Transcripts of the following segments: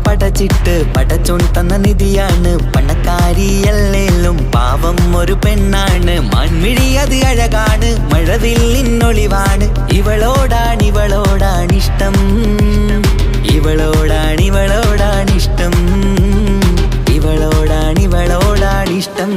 പടച്ചിട്ട് പടച്ചോൻ തന്ന നിധിയാണ് പണക്കാരിയല്ലേലും പാവം ഒരു പെണ്ണാണ്. മാൻമിഴി അത് അഴകാണ്, മഴവില്ലിന്നൊളിവാണ്. ഇവളോടാണിഷ്ടം, ഇവളോടാണിഷ്ടം, ഇവളോടാണിഷ്ടം.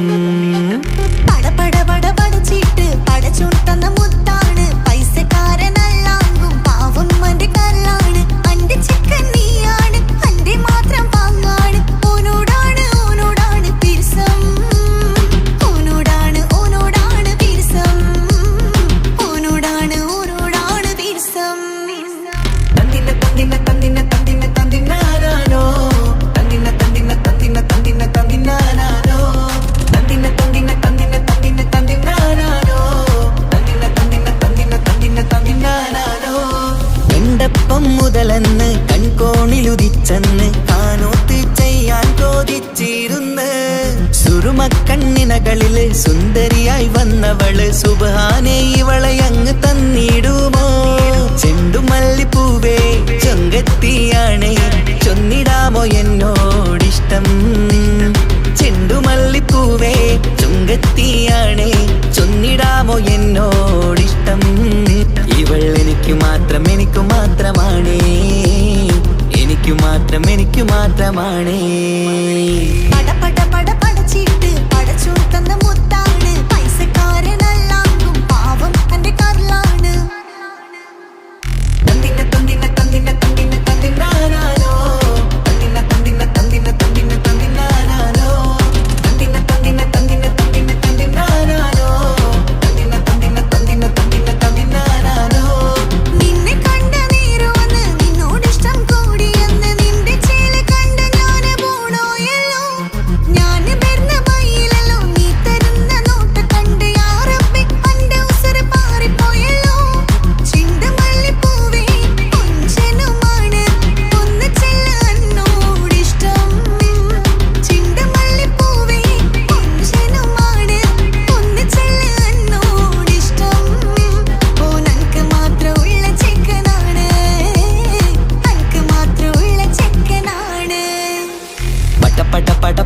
പടച്ചിട്ട് പടച്ചോൻ തന്ന മുത്താണ്, പൈസക്കാരനല്ലാങ്കും പാവം അന്റെ കരളാണ്. അന്റെ ചിക്കൻ നീയാണ്, അന്റെ മാത്രം പാങ്ങാണ്. ഓനോടാണ് പിരിസം, ഓനോടാണ് പിരിസം, ഓനോടാണ് പിരിസം. തന്തിന തന്തിന തന്തിന തന്തിന തന്തിനാനോ, തന്തിന തന്തിന തന്തിന തന്തിന തന്തിനാനോ, തന്തിന തന്തിന തന്തിന തന്തിന തന്തിനാനോ, തന്തിന തന്തിന തന്തിന തന്തിന തന്തിനാനോ. എണ്ടപ്പം മുതലെന്ന് കൺകോണിലുദിച്ചെന്ന് കാനോത്ത് ചെയ്യാൻ ചോദിച്ചിരുന്ന്. സുറുമക്കണ്ണിനകളില് സുന്ദരിയായി വന്നവള് സുബ്ഹാനേ ഇവളെ അങ്ങ് തന്നിടുമോ? ചെണ്ടുമല്ലിപ്പൂവേ ചൊങ്കത്തിയാണ്, ചൊന്നിടാമോ എന്നോടിഷ്ടം? ചെണ്ടുമല്ലിപ്പൂവേ ചൊങ്കത്തിയാണ്, ചൊന്നിടാമോ എന്നോടിഷ്ടം? ഇവൾ എനിക്ക് മാത്രമാണേ, എനിക്ക് മാത്രമാണേ. പടച്ചിട്ട് പടച്ചോൻ തന്ന മുത്താണ്, പൈസക്കാരനല്ലാങ്കും പാവം അന്റെ കരളാണ്. തന്തിന തന്തിന തന്തിന തന്തിന തന്തിനാനോ, തന്തിന തന്തിന തന്തിന തന്തിന തന്തിനാനോ, തന്തിന തന്തിന തന്തിന തന്തിന തന്തിനാനോ, തന്തിന തന്തിന തന്തിന തന്തിന തന്തിനാനോ. നിന്നെ കണ്ട നേരമെന്ന് നിന്നോടിഷ്ടം കൂടിയെന്ന് നിന്റെ ചേല് കണ്ട ഞാന് പോണോയല്ലോ. ഞാന് വരുന്ന വഴിയിലല്ലോ നീ തരുന്ന നോട്ട് കണ്ട് യാ റബ്ബി അന്റെ ഉസറ് പാറിപ്പോയല്ലോ. ചെണ്ടുമല്ലിപ്പൂവേ കൊഞ്ചനുമാണ്, ഒന്ന് ചെല്ല് എന്നോടിഷ്ടം. ചെണ്ടുമല്ലിപ്പൂവേ കൊഞ്ചനുമാണ്, ഒന്ന് ചെല്ല് എന്നോടിഷ്ടം. ഓനക്ക് മാത്രമുള്ള ചെക്കനാണ്, അനക്ക് മാത്രമുള്ള ചെക്കനാണ്.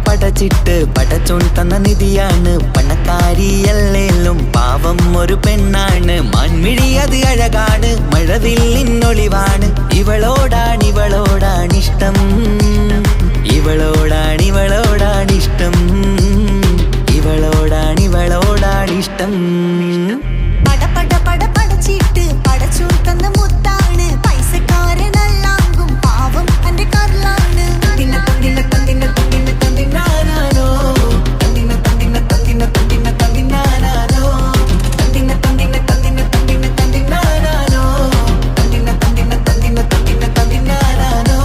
പടച്ചിട്ട് പടച്ചോൻ തന്ന നിധിയാണ് പണക്കാരിയല്ലേലും പാവം ഒരു പെണ്ണാണ്. മാൻമിഴി അത് അഴകാണ്, മഴവില്ലിന്നൊളിവാണ്. ഇവളോടാണിഷ്ടം, ഇവളോടാണിഷ്ടം, ഇവളോടാണിഷ്ടം. പടച്ചിട്ട് പടച്ചോൻ തന്ന മുത്താണ്, പൈസക്കാരനല്ലാങ്കും പാവം അന്റെ കരളാണ്. തന്തിന തന്തിന തന്തിന തന്തിന തന്തിനാനോ, തന്തിന തന്തിന തന്തിന തന്തിന തന്തിനാനോ, തന്തിന തന്തിന തന്തിന തന്തിന തന്തിനാനോ, തന്തിന തന്തിന തന്തിന തന്തിന തന്തിനാനോ.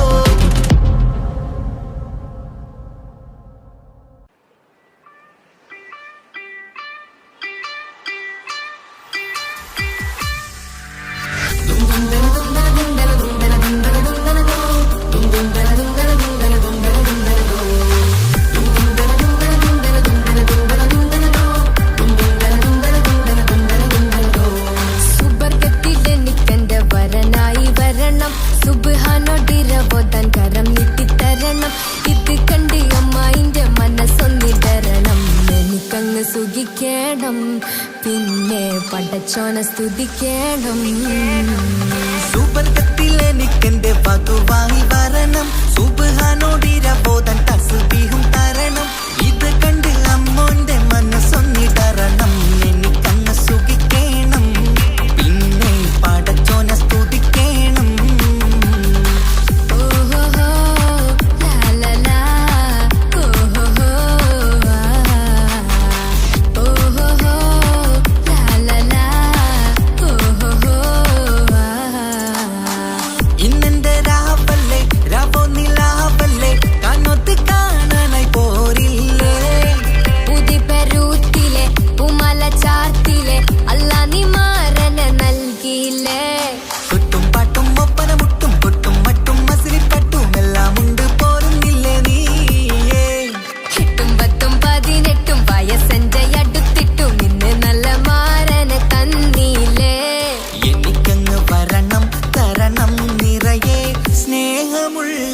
സുബർഗത്തിലെനിക്കെന്റെ വരനായി വരണം, സുബ്ഹാനോടിരവോതാൻ കരം നീട്ടിത്തരണം. ഇത് കണ്ട് അമ്മായിന്റെ മനസ്സൊന്നിടരണം. എനിക്കങ്ങ് സുഖിക്കണം, പിന്നെ പടച്ചോനെ സ്തുതിക്കണം. സുബർഗത്തിലെനിക്കെന്റെ വധുവായി വരണം, സുബ്ഹാനോടിരവോതാൻ തസ്ബീഹും തരണം. ഇത് കണ്ട് അമ്മോന്റെ മനസ്സൊന്നിടരണം. എനിക്കങ്ങ് സുഖിക്കണം, പിന്നെ പടച്ചോനെ സ്തുതിക്കണം. ഓഹോഹോ ലാലലാ, ഓഹോഹോ ഓഹോഹോ ലാലലാ, ഓഹോഹോ.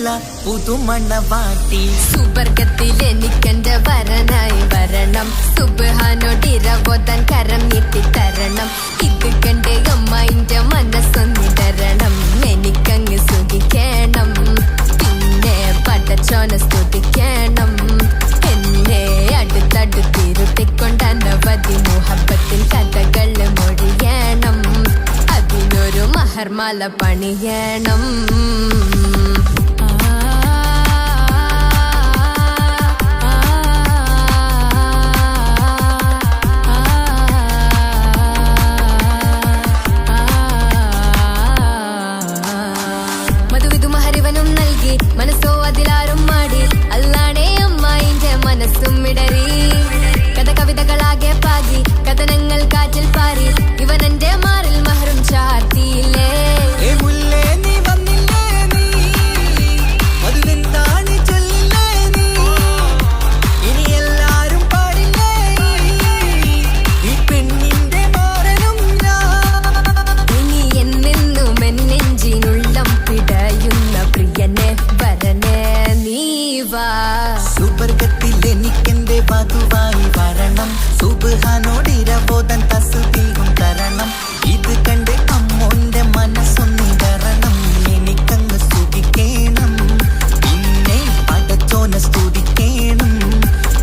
ചൊല്ല പുതുമണവാട്ടി. സുവർഗത്തിൽ എനിക്കെന്റെ വരനായി വരണം, സുബ്ഹാനോടിരവോദൻ കരം നീട്ടിത്തരണം. ഇത് കണ്ട് അമ്മന്റെ മനസ്സൊന്നിടരണം, എനിക്കങ്ങ് സുഖിക്കണം, പിന്നെ പടച്ചോനെ സ്തുതിക്കണം. എന്നെ അടുത്തടുത്തിരുത്തിക്കൊണ്ട് അനവധി മുഹബത്തിൻ കഥകൾ മൊഴിയണം, അതിനൊരു മഹർമാല പണിയണം. മനസ്സോ അതിലാരും മാടി, അല്ലാണേ അമ്മായിന്റെ മനസ്സും ഇടറി. കഥ കവിതകളാകെ പാകി, കഥനങ്ങൾ കാറ്റിൽ പാറി, ഇവനെന്റെ മാറിൽ മഹറും ചാർത്തിയില്ലേ. സുവർഗത്തിൽ എനിക്കെന്റെ വധുവായി വരണം, സുബ്ഹാനോടിരവോദൻ തസ്ബീഹും തരണം. ഇത് കണ്ട് അമ്മോന്റെ മനസ്സൊന്നിടരണം, എനിക്കങ്ങ് സുഖിക്കണം, പിന്നെ പടച്ചോനെ സ്തുതിക്കണം.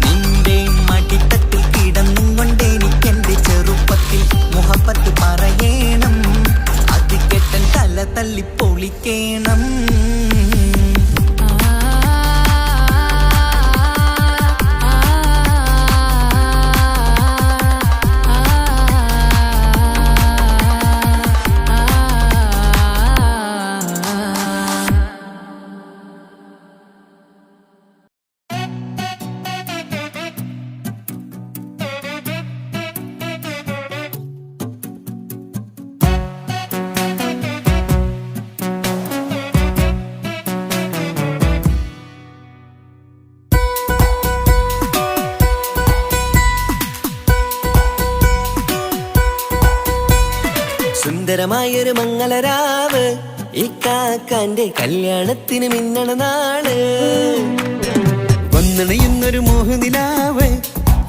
നിന്റെ മടിത്തട്ടിൽ കിടന്നും കൊണ്ട് എനിക്കെന്റെ ചെറുപ്പത്തിൽ മുഹബത്ത് പറയണം, അത് കെട്ടൻ തല തല്ലി പൊളിക്കണം. സുന്ദരമായൊരു മംഗളരാവ്, ഇക്കാക്കാന്റെ കല്യാണത്തിന് മിന്നണ നാള്. വന്നണയുന്നൊരു മോഹനിലാവ്,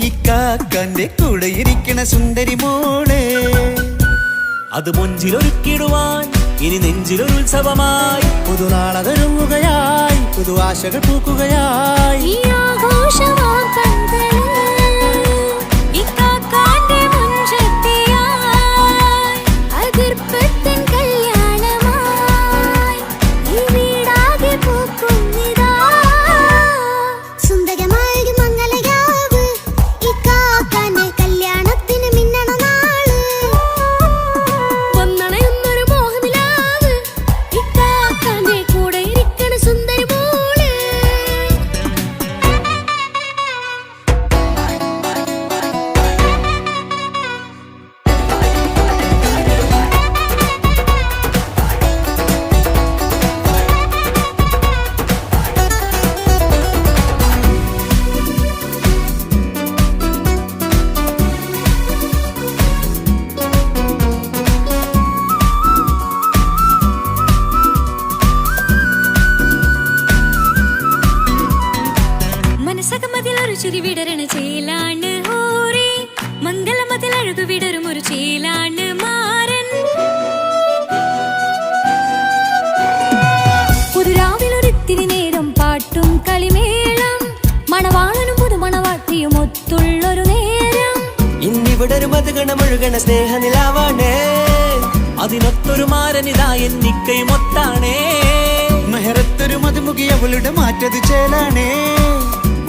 ഇക്കാക്കാന്റെ കൂടെ ഇരിക്കണ സുന്ദരി മോള്. അത് മൊഞ്ചിലൊരുക്കിടുവാൻ ഇനി നെഞ്ചിലൊരു ഉത്സവമായി, പുതുനാളതൊരുങ്ങുകയായി, പുതു ആശകൾ പൂക്കുകയായി. വിടരണ ചേലാണ് ഹോറി, മംഗളമതിൽ അഴകു വിടരും ഒരു ചേലാണ് മാരൻ. പുതുരാവിലൊരിത്തിരി നേരം പാട്ടും കളിമേളം, മണവാളനും പുതുമണവാട്ടിയും ഒത്തുള്ളൊരു നേരം. ഇന്നിവിടെ ഒരു മധുഗണമൊഴുകണ സ്നേഹനിലാവാണേ, അതിനൊത്തൊരു മാരനിതാ എന്നിക്കയും ഒത്താണേ. മെഹറത്തൊരു മധുമുഖി അവളുടെ മാറ്റത് ചേലാണേ,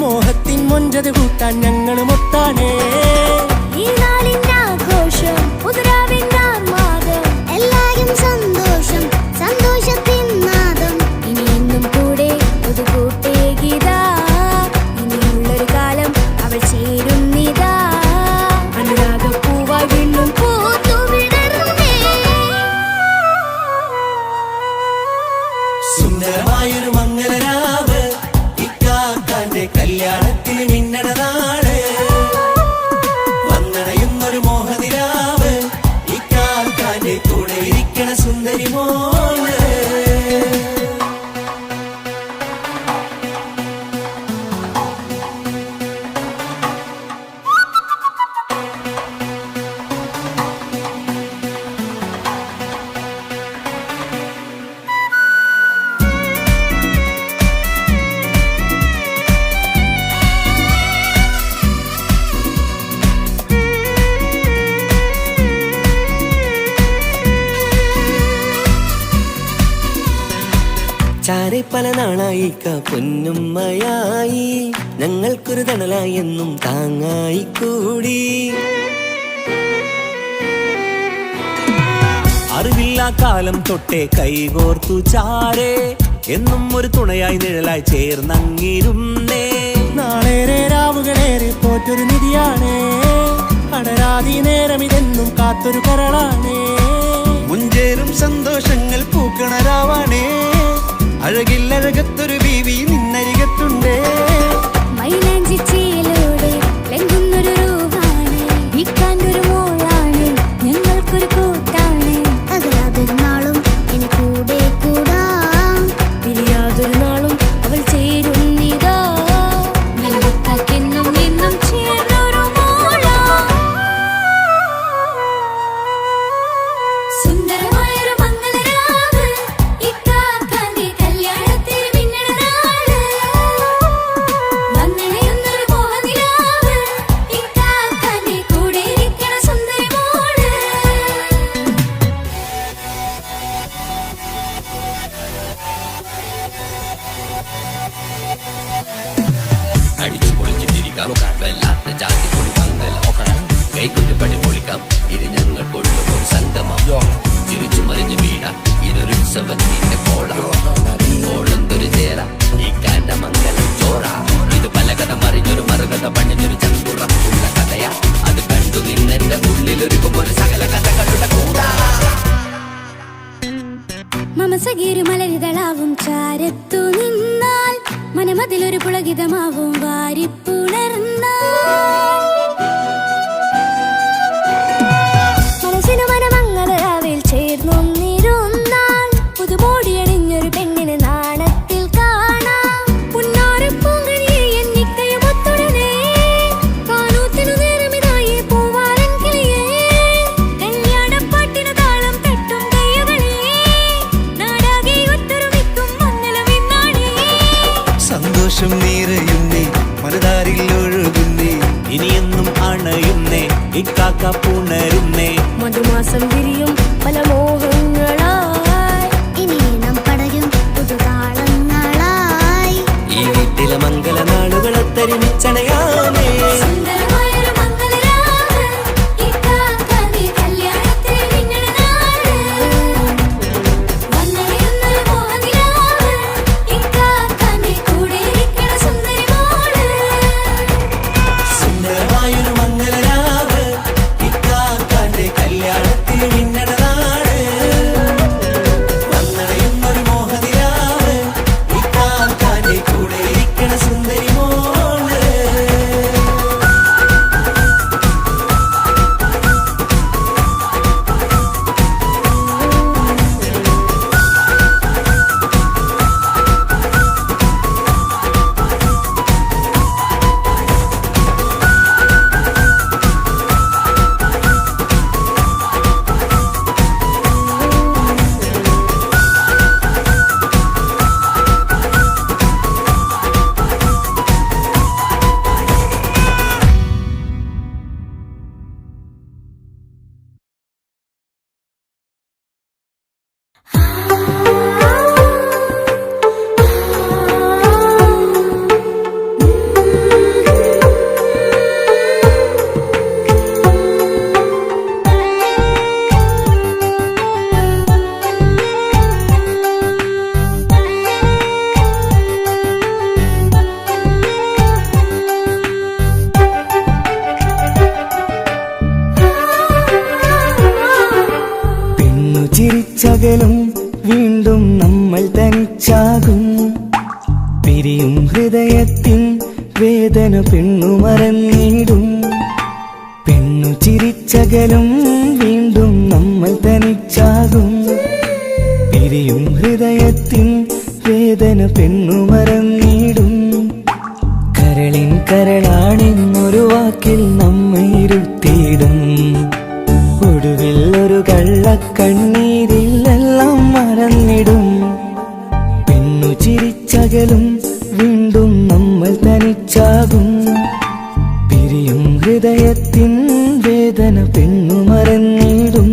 മോഹത്തിൻ മൊഞ്ചത് കൂട്ടാൻ ഞങ്ങളും ഒത്താണേ. ഈ നാളിന്റെ ആഘോഷം, പുതുരാവിന്റെ ആർമാദം, എല്ലാരും സന്തോഷം, സന്തോഷത്തിൻ നാദം. ഇനി എന്നും കൂടെ പുതുകൂട്ടേ ഗീതാ, ഇനിയുള്ളൊരു കാലം അവൾ ചേരുന്നിതാ. അനുരാഗപ്പൂവായി വീണ്ടും പൂത്തുവിടർന്നേ. സുന്ദരമായൊരു മംഗളരാവ്, ഇക്കാക്കാന്റെ കല്യാണത്തിന് മിന്നണ നാള്. വന്നണയുന്നൊരു മോഹനിലാവ്, ഇക്കാക്കാന്റെ കൂടെ ഇരിക്കണ സുന്ദരി മോള്. ചാരെ പല നാളായി പൊന്നുമ്മയായി ഞങ്ങൾക്കൊരു തണലായി എന്നും താങ്ങായി കൂടി. അറിവില്ലാ കാലം തൊട്ടേ കൈകോർത്തു ചാരേ എന്നും ഒരു തുണയായി നിഴലായി ചേർന്നങ്ങിരുന്നേ. നാളേറെ രാവുകളേറെ പോറ്റൊരു നിധിയാണേ, അടരാതി നേരം ഇതെന്നും കാത്തൊരു കരളാണേ. മുഞ്ചേറും സന്തോഷങ്ങൾ പൂക്കണരാവാണേ, അഴകില്ലഴകത്തൊരു ബീവി നിന്നരികത്തുണ്ടേ. മൈലാഞ്ചി ചേലോടെ ലംഘുന്നൊരു രൂപാണ്, ഇക്കാന്റൊരു മോളാണ്, ഞങ്ങൾക്കൊരു കൂട്ടാണ്. അകലാതൊരു നാളും ഇനി കൂടെ കൂടാം, പിരിയാതൊരു നാളും അവൾ ചേരുന്നിതാ. ഞങ്ങൾക്കെന്നും എന്നും ചേർന്നൊരു മോളാ. സുന്ദരമായൊരു മംഗളരാവ്, ഇക്കാക്കാന്റെ കല്യാണത്തിന് മിന്നണനാള്. വന്നണയുന്നൊരു മോഹനിലാവ്, ഇക്കാക്കാന്റെ കൂടെ ഇരിക്കണ സുന്ദരി മോള്. അടിച്ചു പൊളിച്ചിട്ടിരിക്കാം, വല്ലാത്ത ജാതി പൊളിക്കാങ്കല കൈകൊണ്ട് പണി പൊളിക്കാം. ഇത് ഞങ്ങൾ കൊള്ളുമൊരു സംഗമം, തിരിച്ചു മറിഞ്ഞു വീഴാം. ഇതൊരു ഉത്സവത്തിന്റെ കോളന്തൊരു ചേര, ഈ കാന്റ മംഗലം ചോറ. ഇത് പല കഥ മറിഞ്ഞൊരു മറുകഥ പണിഞ്ഞൊരു ചങ്കുറപ്പുള്ള കഥയാ. അത് കണ്ടു നിന്നെന്റെ ഉള്ളിലൊരുക്കും ഒരു സകല കഥകളുടെ കൂടാ. മമസഗീരു മലരിതളാവും ചാരത്തു നിന്നാൽ, മനമതിലൊരു പുളകിതമാവും വാരിപ്പുണർന്നാൽ. മനസ്സിനു മനമംഗളരാവിൽ ചേർന്നൊന്നിരുന്നാൽ, പുതുമോടിയണിഞ്ഞൊരു പെണ്ണിന് നാണത്തിൽ കാണാം. പുന്നാരപ്പൂങ്കണിയെ എന്നിക്കയും ഒത്തുടനെ, കാനൂത്തിനു നേരമിതായി പൂവാലൻ കിളിയേ. കല്യാണപ്പാട്ടിനു താളം തട്ടും കയ്യുകളേ, നാടാകെ ഒത്തൊരുമിക്കും മംഗളമെന്നാണേ. സന്തോഷം നിറയുന്നേ, മനതാരിൽ ഒഴുകുന്നേ, ഇനിയെന്നും അണയുന്നേ, ഇക്കാക്ക പുണരുന്നേ. മധുമാസം വിരിയും പല മോഹങ്ങളായി, ഇനി നാം പടരും പുതുതാളങ്ങളായി. ഈ വീട്ടിലെ മംഗളനാളുകളെ തരിമിച്ചണയാമേ. സുന്ദരമായൊരു മംഗളരാവ്, ഇക്കാക്കാന്റെ കല്യാണത്തിന് മിന്നണനാള്. വന്നണയുന്നൊരു മോഹനിലാവ്, ഇക്കാക്കാന്റെ കൂടെ ഇരിക്കണ സുന്ദരി മോള്. സുന്ദരമായൊരു മംഗളരാവ്, ഇക്കാക്കാന്റെ കല്യാണത്തിന് മിന്നണനാള്. വന്നണയുന്നൊരു മോഹനിലാവ്, ഇക്കാക്കാന്റെ കൂടെ ഇരിക്കണ സുന്ദരി മോള്. ചിരിച്ചകലും വീണ്ടും നമ്മൾ തനിച്ചാകും, പിരിയും ഹൃദയത്തിൻ വേദന പെണ്ണു മറന്നിടും. പെണ്ണു ചിരിച്ചകലും വീണ്ടും നമ്മൾ തനിച്ചാകും, പിരിയും ഹൃദയത്തിൻ വേദന പെണ്ണു മറന്നിടും. കരളിൻ കരളാണെന്നൊരു വാക്കിൽ നമ്മെ ഇരുത്തിയിടും, ഒടുവിൽ ഒരു കള്ളക്കണ്ണീരിലെല്ലാം മറന്നിടും. പെണ്ണു ചിരിച്ചകലും വീണ്ടും നമ്മൾ തനിച്ചാകും, പിരിയും ഹൃദയത്തിൻ വേദന പെണ്ണു മറന്നിടും.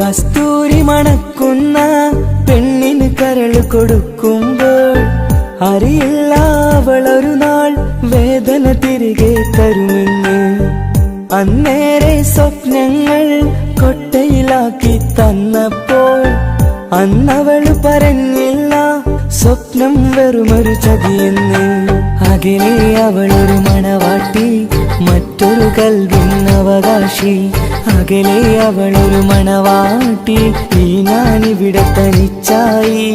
കസ്തൂരി മണക്കുന്ന പെണ്ണിന് കരൾ കൊടുക്കുമ്പോൾ അറിയില്ല അവളൊരു നാൾ വേദന തിരികെ തരുമെന്ന്. അന്നേരെ സ്വപ്നങ്ങൾ കൊട്ടയിലാക്കി തന്നപ്പോൾ അന്നവള് പറഞ്ഞില്ല സ്വപ്നം വെറുമൊരു ചതിയെന്ന്. അകലെ അവളൊരു മണവാട്ടി, മറ്റൊരു കൽവിൻ അവകാശി. അകലെ അവളൊരു മണവാട്ടി, ഈ ഞാനിവിടെ തനിച്ചായി.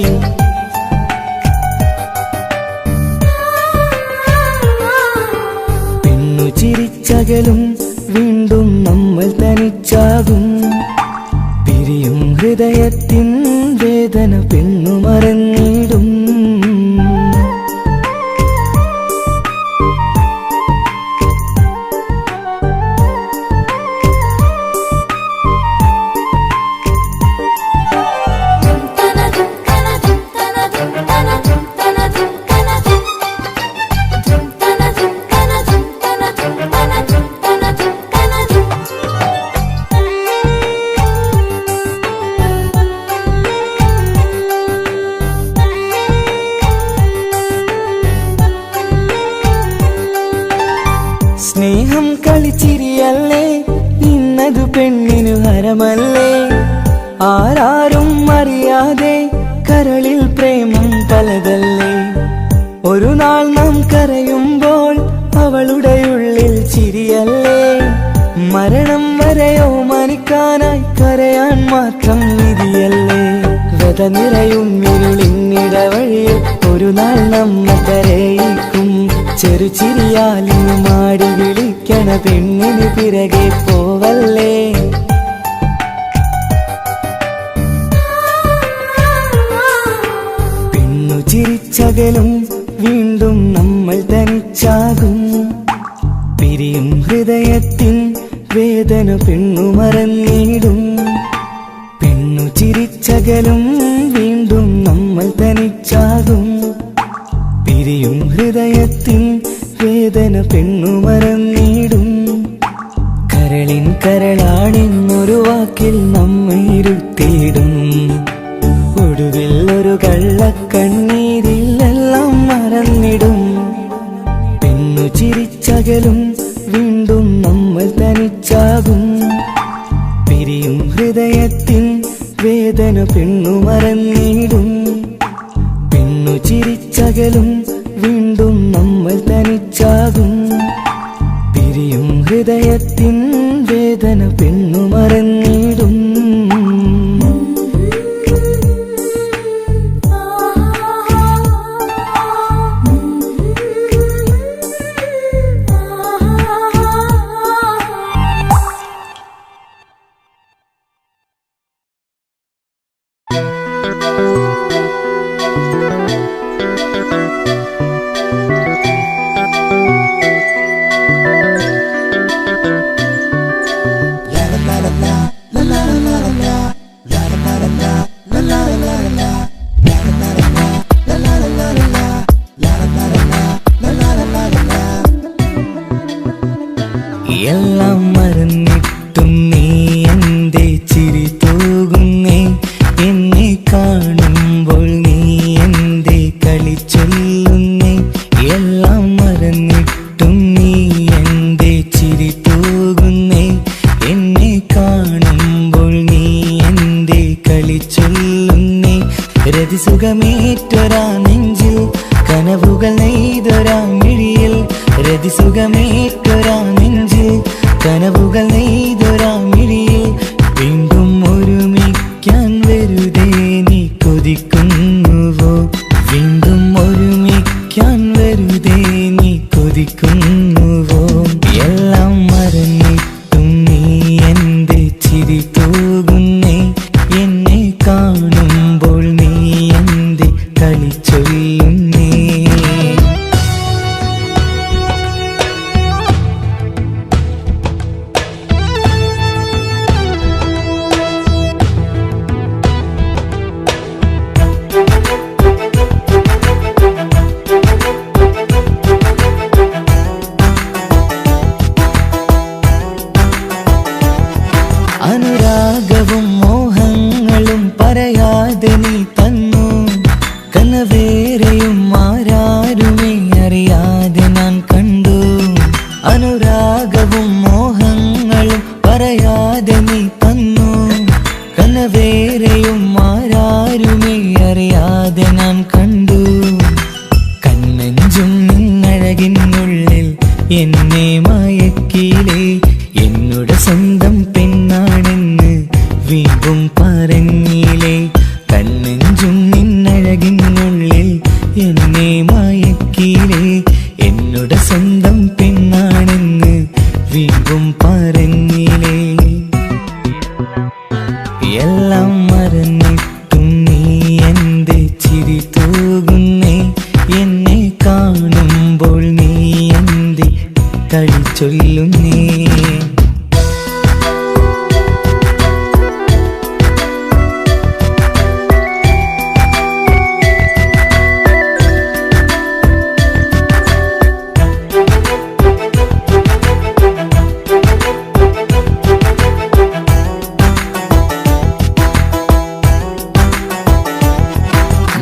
പെണ്ണു ചിരിച്ചകലും വീണ്ടും നമ്മൾ തനിച്ചാകും. പിരിയും ഹൃദയത്തിൻ വേദന പെണ്ണു മറന്നിടും. സ്നേഹം കളിച്ചിരിയല്ലേ, ഇന്നതു പെണ്ണിനു ഹരമല്ലേ. ആരാരും അറിയാതെ കരളിൽ പ്രേമം പലതല്ലേ. ഒരു നാൾ നാം കരയുമ്പോൾ അവളുടെ ഉള്ളിൽ ചിരിയല്ലേ. മരണം വരെയോ മനിക്കാനായി കരയാൻ മാത്രം വിധിയല്ലേ. വ്യത നിറയും ഇരുളിന്നിടവഴിയിൽ ഒരു നാൾ നമ്മ കരയിക്കും. ചെറുചിരിയാലിനു മാടി വിളിക്കണ പെണ്ണിന് പിറകെ പോവല്ലേ. പെണ്ണു ചിരിച്ചകലും വീണ്ടും നമ്മൾ തനിച്ചാകും. പിരിയും ഹൃദയത്തിൻ വേദന പെണ്ണു മറന്നിടും. പെണ്ണു ചിരിച്ചകലും വീണ്ടും നമ്മൾ തനിച്ചാകും. പിരിയും ഹൃദയത്തിൻ വേദന പെണ്ണു മറന്നിടും. കരളിൻ കരളാണെന്നൊരു വാക്കിൽ നമ്മെ ഇരുത്തിയിടും. ഒടുവിൽ ഒരു കള്ളക്കണ്ണീരിലെല്ലാം മറന്നിടും. പെണ്ണു ചിരിച്ചകലും വീണ്ടും നമ്മൾ തനിച്ചാകും. പിരിയും ഹൃദയത്തിൻ വേദന പെണ്ണു മറന്നിടും. പെണ്ണു ചിരിച്ചകലും വീണ്ടും നമ്മൾ തനിച്ചാകും. പിരിയും ഹൃദയത്തിൻ വേദന പെണ്ണു മറന്നിടും. എല്ലാം മറന്നിട്ടും നീ എന്റെ ചിരി തൂകുന്നേ. എന്നെ കാണുമ്പോൾ നീ എന്റെ കളി ചൊല്ലുന്നേ. എല്ലാം മറന്നിട്ടും നീ എന്റെ ചിരി തൂകുന്നേ. എന്നെ കാണുമ്പോൾ നീ എന്റെ കളി ചൊല്ലുന്നേ. രതിസുഖമേറ്റൊരാ നെഞ്ചിൽ കനവുകൾ നെയ്തൊരാ മിഴിയിൽ. രതിസുഖമേറ്റൊരാ നെഞ്ചിൽ കനവുകൾ നെയ്തൊരാ മിഴിയിൽ. വീണ്ടും ഒരുമിക്കാൻ വെറുതെ നീ കൊതിക്കുന്നുവോ. വീണ്ടും ഒരുമിക്കാൻ വെറുതെ നീ കൊതിക്കുന്നുവോ. എല്ലാം മറന്നിട്ടും നീ എന്റെ ചിരി തൂകുന്നേ. എന്നെ കാണുമ്പോൾ നീ എന്റെ കളി ചൊല്ലുന്നേ. അനുരാഗവും മോഹ വേറെയും ആരാരുമേ അറിയാതെ നാം കണ്ടു. കണ്ണഞ്ചും നിന്നഴകിനുള്ളിൽ എന്നെ മയക്കിയിലേ, എന്നോട് സ്വന്തം പെണ്ണാണെന്ന് വീണ്ടും പറഞ്ഞില്ലേ. കണ്ണഞ്ചും നിന്നഴകിനുള്ളിൽ എന്നെ മയക്കിയിലേ, എന്നോട് സ്വന്തം പെണ്ണാണെന്ന് വീണ്ടും പറഞ്ഞില്ലേ. എല്ലാം മറന്നിട്ടും നീ എന്റെ ചിരി തൂകുന്നേ, എന്നെ കാണുമ്പോൾ നീ എന്റെ കളി ചൊല്ലുന്നേ.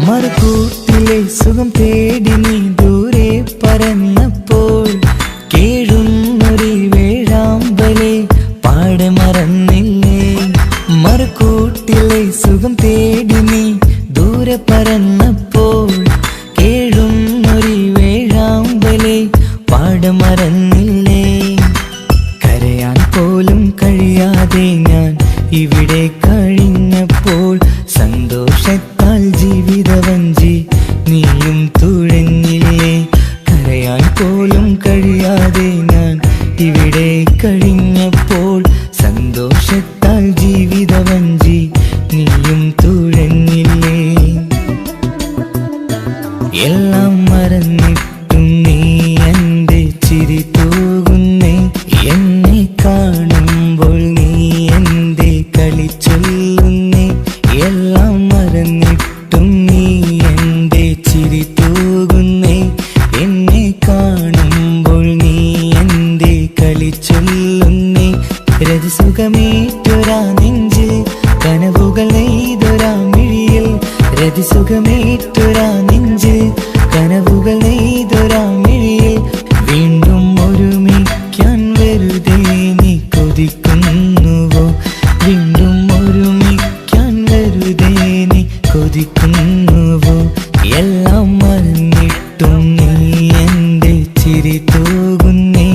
മറുകൂട്ടിലെ സുഖം തേടി നീ ദൂരെ പറന്നപ്പോൾ, കേഴുന്നൊരു വേഴാമ്പലെ പാടെ മറന്നില്ലേ. മറുകൂട്ടിലെ സുഖം തേടി നീ ദൂരെ പറന്നപ്പോൾ, കേഴുന്നൊരു വേഴാമ്പലെ പാടെ മറന്നില്ലേ. കരയാൻ പോലും കഴിയാതെ ഞാൻ ഇവിടെ കഴിഞ്ഞപ്പോൾ, സന്തോഷത്താൽ ജീവിതവഞ്ചി നീയും തുഴഞ്ഞില്ലേ. കരയാൻ പോലും കഴിയാതെ ഞാൻ ഇവിടെ കഴിഞ്ഞപ്പോൾ, സന്തോഷത്താൽ ജീവിതവഞ്ചി നീയും തുഴഞ്ഞില്ലേ. എല്ലാം മറന്നിട്ടും നീ എന്റെ ചിരി തൂകുന്നേ, എന്നെ കാണുമ്പോൾ നീ എന്റെ കളി ചൊല്ലുന്നേ. എല്ലാം മറന്നിട്ടും നീ എന്റെ ചിരി തൂകുന്നേ, എന്നെ കാണുമ്പോൾ നീ എന്റെ കളി ചൊല്ലുന്നേ. രതിസുഖമേറ്റൊരാ നെഞ്ചിൽ കനവുകൾ നെയ്തൊരാ മിഴിയിൽ, രതിസുഖമേറ്റൊരാ നെഞ്ചിൽ കനവുകൾ നെയ്തൊരാ മിഴിയിൽ, വീണ്ടും ഒരുമിക്കാൻ വെറുതെ നീ കൊതിക്കുന്നുവോ, വീണ്ടും ഒരുമിക്കാൻ വെറുതെ നീ കൊതിക്കുന്നുവോ. എല്ലാം മറന്നിട്ടും നീ എന്റെ ചിരി തൂകുന്നേ,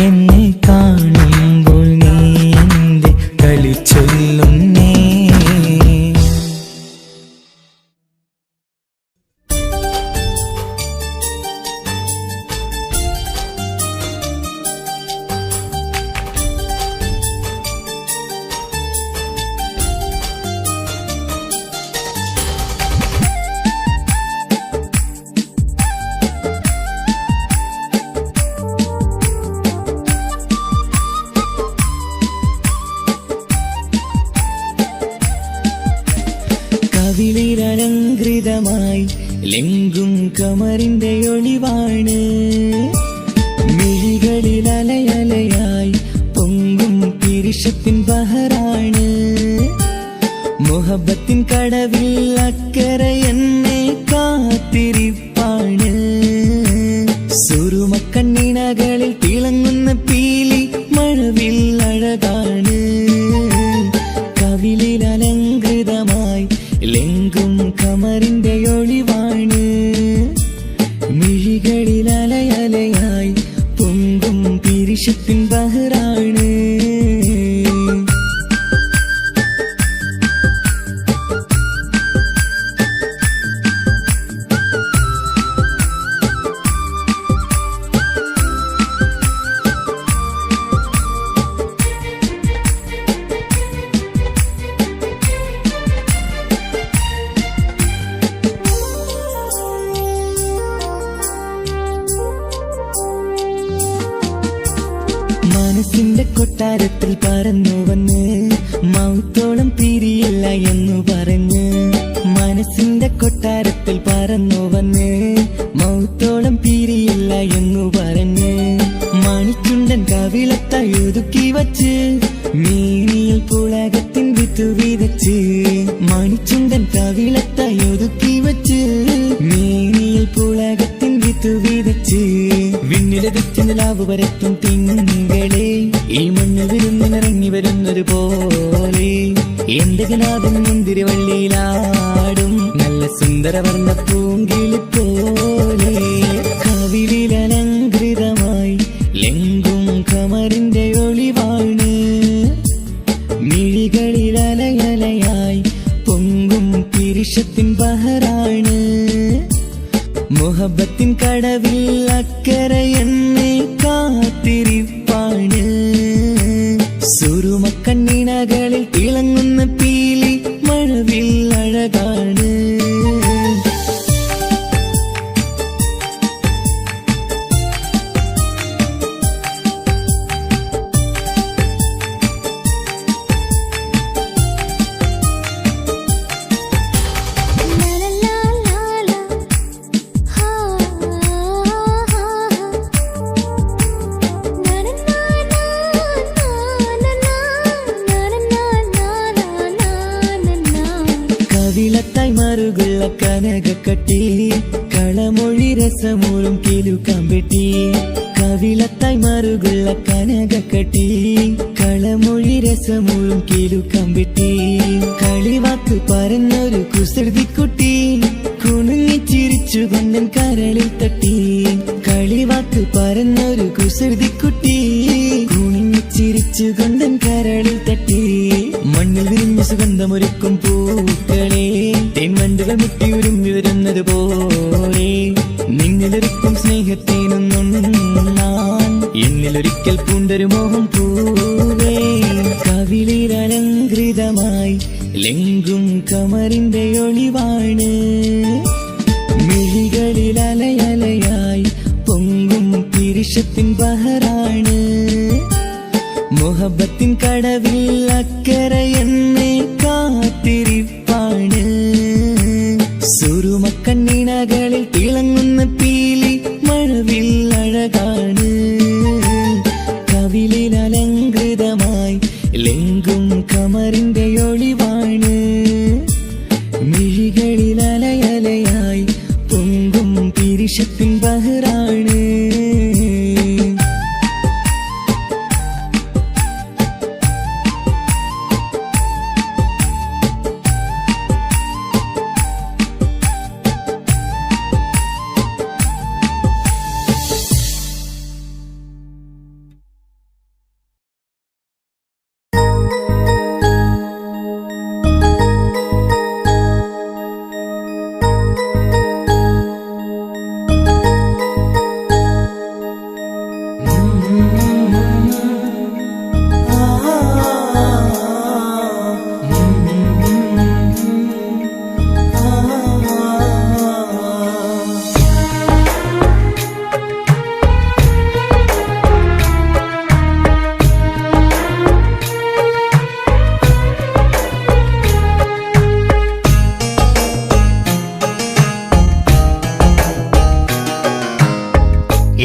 എന്നെ കാണുമ്പോൾ നീ എന്റെ കളി ചൊല്ലുന്നേ. കവിളിലലങ്കൃതമായി ലെങ്കും കമറിന്റെ ഒളിവാണ്, മിഴികളിൽ അലയലയായി പൊങ്കും പിരിശത്തിൻ ബഹറാണ്. മുഹബത്തിൻ കടവിൽ അക്കരെ എന്നെ കാത്തിരിപ്പാണ്. സുറുമക്കണ്ണിണകളിൽ തിളങ്ങുന്ന പീലി മഴവിൽ അഴകാണ്. കവിളിൽ അലങ്കൃതമായി ലെങ്കും കമറിന്റെ ഒളിവാണ്, മിഴികളിൽ അലയലയായി പൊങ്കും പിരിശത്തിൻ ബഹറാണ്. മനസ്സിന്റെ കൊട്ടാരത്തിൽ പറന്നു വന്ന് മൗത്തോളം പിരിയില്ല എന്നു പറഞ്ഞ്, മനസ്സിന്റെ കൊട്ടാരത്തിൽ പറന്നു വന്ന് മൗത്തോളം പിരിയില്ല എന്നു പറഞ്ഞ്, മണിച്ചുണ്ടൻ കവിളത്തായി ഒതുക്കി വച്ച് മീനിയിൽ പുളകത്തിൻ വിത്തു വിതച്ച്, മണിച്ചുണ്ടൻ കവിളത്തായി ഒതുക്കി വച്ച് മീനിയിൽ പുളകത്തിൻ വിത്തു വിതച്ച്, വിണ്ണിലതിച്ച് നിലാവ് വരത്തും തിങ്കളെ ഈ മണ്ണ് വിരുന്നിനിറങ്ങി വരുന്നൊരു പോലെ, എന്റെ ഗനാഥൻ മുന്തിരിവള്ളിയിലാടും നല്ല സുന്ദരവർണ്ണ പൂങ്കിളി പോലെ കവിളിലലങ്കൃതമായി ലെങ്കും കമറിന്റെ ഒളിവാണ് മിഴികളിലലയലയായി പൊങ്കും പിരിശത്തിൻ ബഹറാണ് മുഹബത്തിൻ കടവിൽ അക്കരെ എന്നെ കാത്തിരിപ്പാണ് സുറുമക്കണ്ണിണകളിൽ തിളങ്ങുന്ന പീലി മഴവിൽ അഴകാണ് കവിളത്തായി മറുകുള്ള കനകക്കട്ടി കളമൊഴി രസമൂറും കിലുക്കാമ്പെട്ടി കവിളത്തായി മറുകുള്ള കനകക്കട്ടി കളമൊഴി രസമൂറും കിലുക്കാമ്പെട്ടി കളിവാക്ക് പറഞ്ഞൊരു കുസൃതിക്കുട്ടി കുണുങ്ങിച്ചിരിച്ചു കൊണ്ടൻ കരളിൽ തട്ടി കളിവാക്ക് പറഞ്ഞൊരു കുസൃതിക്കുട്ടി കുണുങ്ങിച്ചിരിച്ചു കൊണ്ടൻ കരളിൽ തട്ടി മണ്ണിൽ വിരിഞ്ഞ സുഗന്ധമൊരുക്കും പൂക്കളെ തെന്മണ്ടുകൾ മുട്ടിയുരുമ്പി വരുന്നത് പോലെ നിന്നിലൊരുക്കും സ്നേഹത്തേനൊന്നുണ്ണാൻ എന്നിലൊരിക്കൽ പൂണ്ടൊരു മോഹം പൂവേ കവിളിലലങ്കൃതമായി ലെങ്കും കമറിന്റെ ഒളിവാണ് മിഴികളിലലയലയായി പൊങ്കും പിരിശത്തിൻ ബഹറാണ് മുഹബത്തിൻ കടവിൽ അക്കരെ എന്നെ കാത്തിരിപ്പാണ് സുറുമക്കണ്ണിണകളിൽ തിളങ്ങുന്ന പീലി മഴവിൽ അഴകാണ് കവിളിലലങ്കൃതമായി ലെങ്കും കമറിന്റെ ഒളിവാണ് മിഴികളിലലയലയായി പൊങ്കും പിരിശത്തിൻ ബഹറാണ്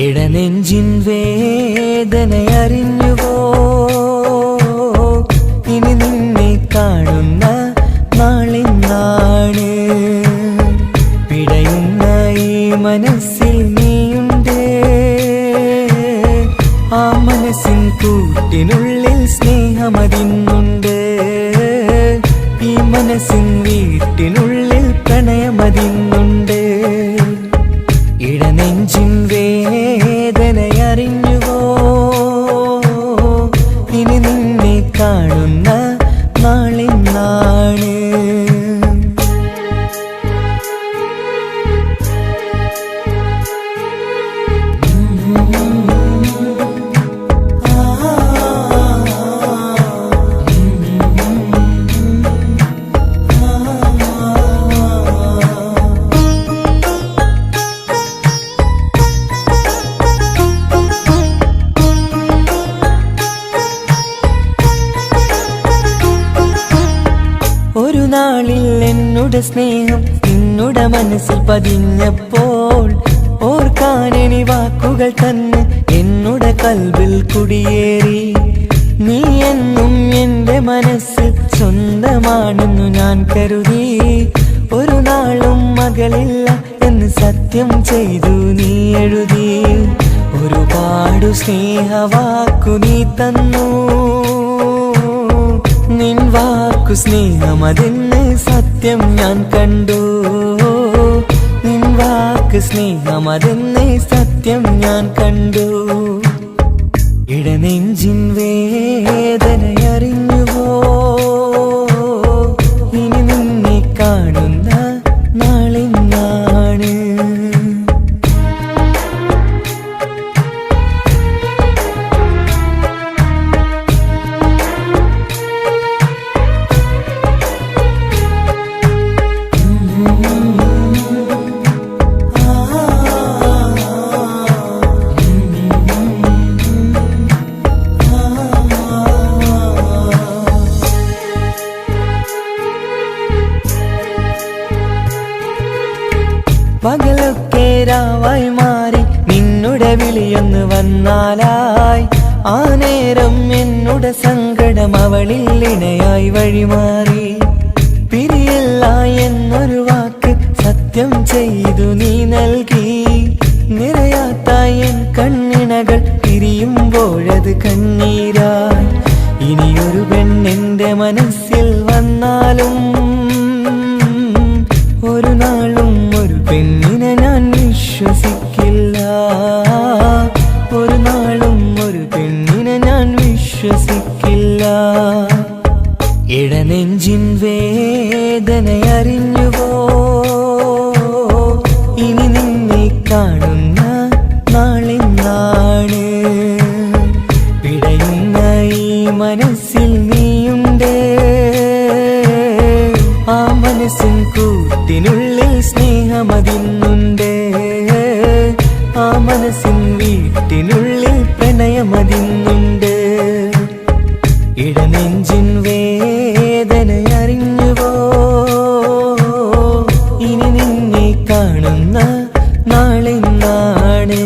ഇടനെഞ്ചിൻ വേദനയറിഞ്ഞുവോ ഇനി നിന്നെ കാണുന്ന നാളെന്നാണ് പിടയുന്ന ഈ മനസ്സിൽ നീയുണ്ട് ആ മനസ്സിൻ കൂട്ടിനുള്ളിൽ സ്നേഹമതിന്നുണ്ട് ഈ മനസ്സിൻ വീട്ടിനുള്ളിൽ പ്രണയമതിന്നുണ്ട് ഇടനെഞ്ചിൻ വേദനയറിഞ്ഞുവോ ഇനി നിന്നെ കാണുന്ന നാളെന്നാണ് ഒരു നാളിൽ എന്നോട് സ്നേഹം നിന്നുടെ മനസ്സിൽ പതിഞ്ഞപ്പോൾ ഓർക്കാനെനി വാക്കുകൾ തന്നെ എന്നോട് കൽബിൽ കുടിയേറി നീ എന്നും എന്റെ മനസ്സിൽ സ്വന്തമാണെന്നു ഞാൻ കരുതി ഒരു നാളും മകളില്ല എന്ന് സത്യം ചെയ്തു നീ എഴുതി ഒരുപാടു സ്നേഹവാക്കു നീ തന്നു നിൻ വാക്കു സ്നേഹമതെന്ന് സത്യം ഞാൻ കണ്ടു. നിൻ വാക്ക് സ്നേഹമതെന്ന് സത്യം ഞാൻ കണ്ടു. ഇടനെഞ്ചിൻ വേദനയറിഞ്ഞുവോ ഇനി നിന്നെ കാണുന്ന നാളിന്നാണ്. പകലൊക്കെ രാവായി മാറി നിന്നുടെ വിളിയൊന്ന് വന്നാലായി. ആ നേരം എന്നുടെ സങ്കടം അവളിൽ ഇണയായി വഴിമാറി. പിരിയല്ല എന്നൊരു വാക്ക് സത്യം ചെയ്തു നീ നൽകി. നിറയാത്ത എൻ കണ്ണിണകൾ പിരിയുമ്പോഴത് കണ്ണീരായി. ഇനിയൊരു പെണ്ണെന്റെ മനസ്സിൽ വന്നാലും ഒരു നാളും ഒരു പെണ്ണിനെ ഞാൻ വിശ്വസിക്കില്ല. ഒരു നാളും ഒരു പെണ്ണിനെ ഞാൻ വിശ്വസിക്കില്ല. ഇടനെഞ്ചിൻ വേദനയറിഞ്ഞുവോ ഇനി നിന്നെ കാണുന്ന നാളിന്നാണ്. പിടയുന്ന ഈ മനസ്സിൽ നീയുണ്ട്. ആ മനസ്സിൻ കൂട്ടിനുള്ളിൽ സ്നേഹമതിന്നുണ്ട്. ആ മനസ്സിൻ വീട്ടിനുള്ളിൽ പ്രണയമതിന്നുണ്ട്. ഇടനെഞ്ചിൻ വേദനയറിഞ്ഞുവോ ഇനി നിന്നെ കാണുന്ന നാളിന്നാണ്.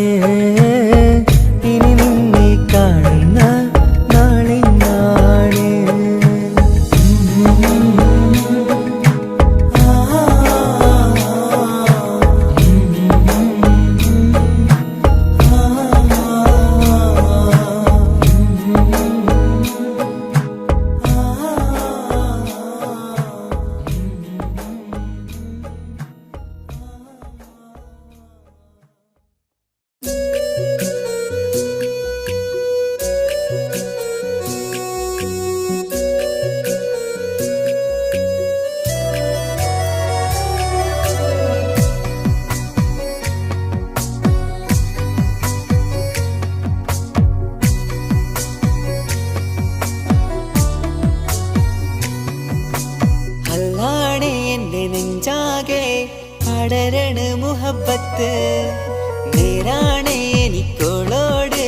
ഇനി നിന്നെ കാണുന്ന നാളിന്നാണ്. അല്ലാണേ എന്റെ നെഞ്ചാകെ പടരണ മുഹബത്ത്. നേരാണേ എനിക്കോളോട്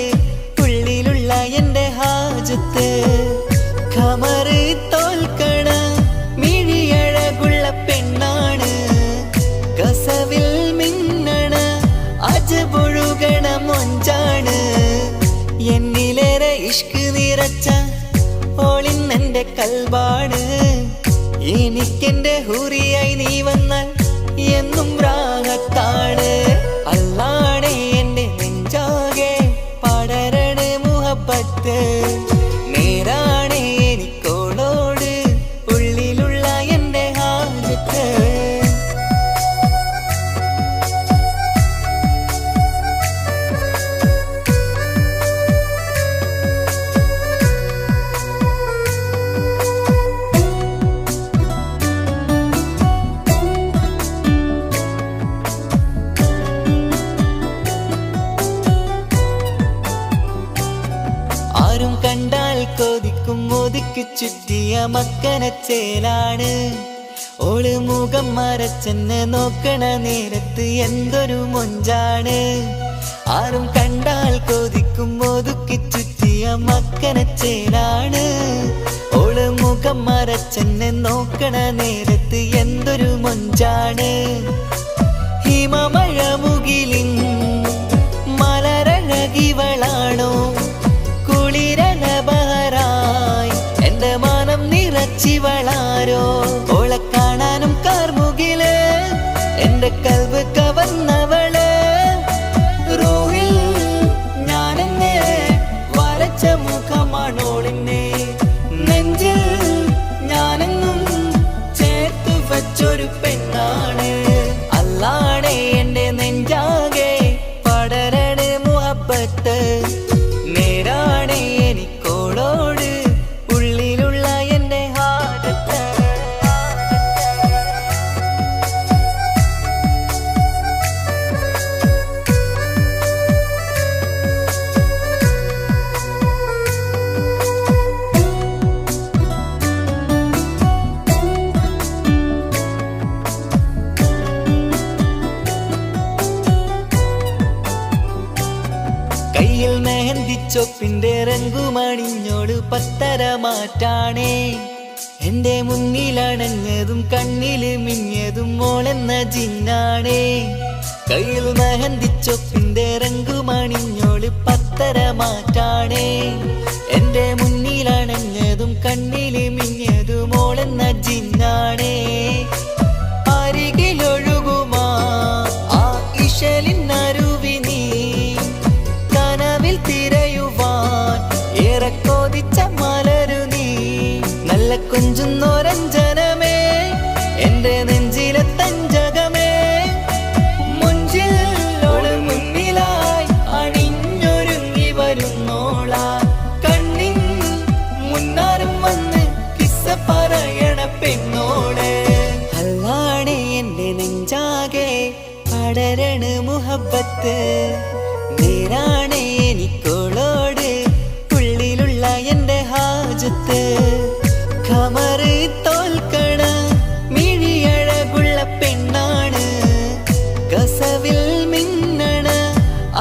ഉള്ളിലുള്ള എന്റെ ഹാജത്ത്. ഖമറ് തോൽക്കണ മിഴിയഴകുള്ള പെണ്ണാണ്. കസവിൽ മിന്നണ അജപൊഴുകണ മൊഞ്ചാണ്. എന്നിലേറെ ഇഷ്ക് നിറച്ച ഓളിന്നെന്റെ കൽബാണ്. എനിക്കെന്റെ ഹൂറിയായി നീ വന്നാൽ എന്നും രാഗത്താണ്. അല്ലാണേ എന്റെ നെഞ്ചാകെ പടരണ മുഹബത്ത്. നേരാണേ എനിക്കോളോട് ഉള്ളിലുള്ള എന്റെ ഹാജത്ത്. ആരും കണ്ടാൽ കൊതിക്കും ഒതുക്കി ചുറ്റിയ മക്കനച്ചേലാണ്. ഓള് മുഖം മറച്ചെന്നെ നോക്കണ നേരത്ത് എന്തൊരു മൊഞ്ചാണ്. ആരും കണ്ടാൽ കൊതിക്കും ഒതുക്കി ചുറ്റിയ മക്കനച്ചേലാണ്. ഓള് മുഖം മറച്ചെന്നെ നോക്കണ നേരത്ത് എന്തൊരു മൊഞ്ചാണ്. ഹിമമഴ മുകിലിൻ മലരഴകിവളാണോ കുളിരല ബഹറായി എന്റെ മാനം നിറച്ചിവളാരോ. ഓളെ കാണാനും കാർമുകില് എന്റെ കൽവ് കവർന്നവള്. റൂഹിൽ ഞാനെന്നെ വരച്ച മുഖമാണോളിന്നെ. നെഞ്ചിൽ തുണച്ചൊരു പെണ്ണാണ്. അല്ലാണേ എന്റെ നെഞ്ചാകെ പടരണ മുഹബത്ത്. നേരാണേ എനിക്കോളോട് ഉള്ളിലുള്ള എന്റെ ഹാജത്ത്. കയ്യിൽ മെഹന്തിച്ചൊപ്പിന്റെ രംഗുമണിഞ്ഞോട് പത്തര മാറ്റാണേ. എന്റെ മുന്നിലണഞ്ഞതും കണ്ണില് മിഞ്ഞതും മോളെന്ന ജിന്നാണേ. കയ്യിൽ മെഹന്തിച്ചൊപ്പിന്റെ രംഗുമണിഞ്ഞോട് പത്തര മാറ്റാണേ. എന്റെ മുന്നിലണഞ്ഞതും കണ്ണില് മിഞ്ഞതും മോളെന്ന ജിന്നാണേ. അരികിലൊഴുകുമാ ആ ഇശലിനരുവി നീ കനവിൽ തിരയുവാൻ ഏറെ കൊതിച്ച മലരു നീ. നല്ല കുഞ്ചുന്നോരഞ്ജനമേ എന്റെ നെഞ്ചിലെ തഞ്ചകമേ. മുഞ്ചിലോട് മുന്നിലായി അണിഞ്ഞൊരുങ്ങി വരുന്നോള. കണ്ണിൻ മുന്നാരും വന്ന് കിസ്സ പറയണ പെണ്ണോട്. അല്ലാണേ എന്റെ നെഞ്ചാകെ പടരണ മുഹബത്ത്. നേരാണേ എനിക്കോളോട് ഉള്ളിലുള്ള എന്റെ ഹാജത്ത്. ഖമറ് തോൽക്കണ മിഴിയഴകുള്ള പെണ്ണാണ്. കസവിൽ മിന്നണ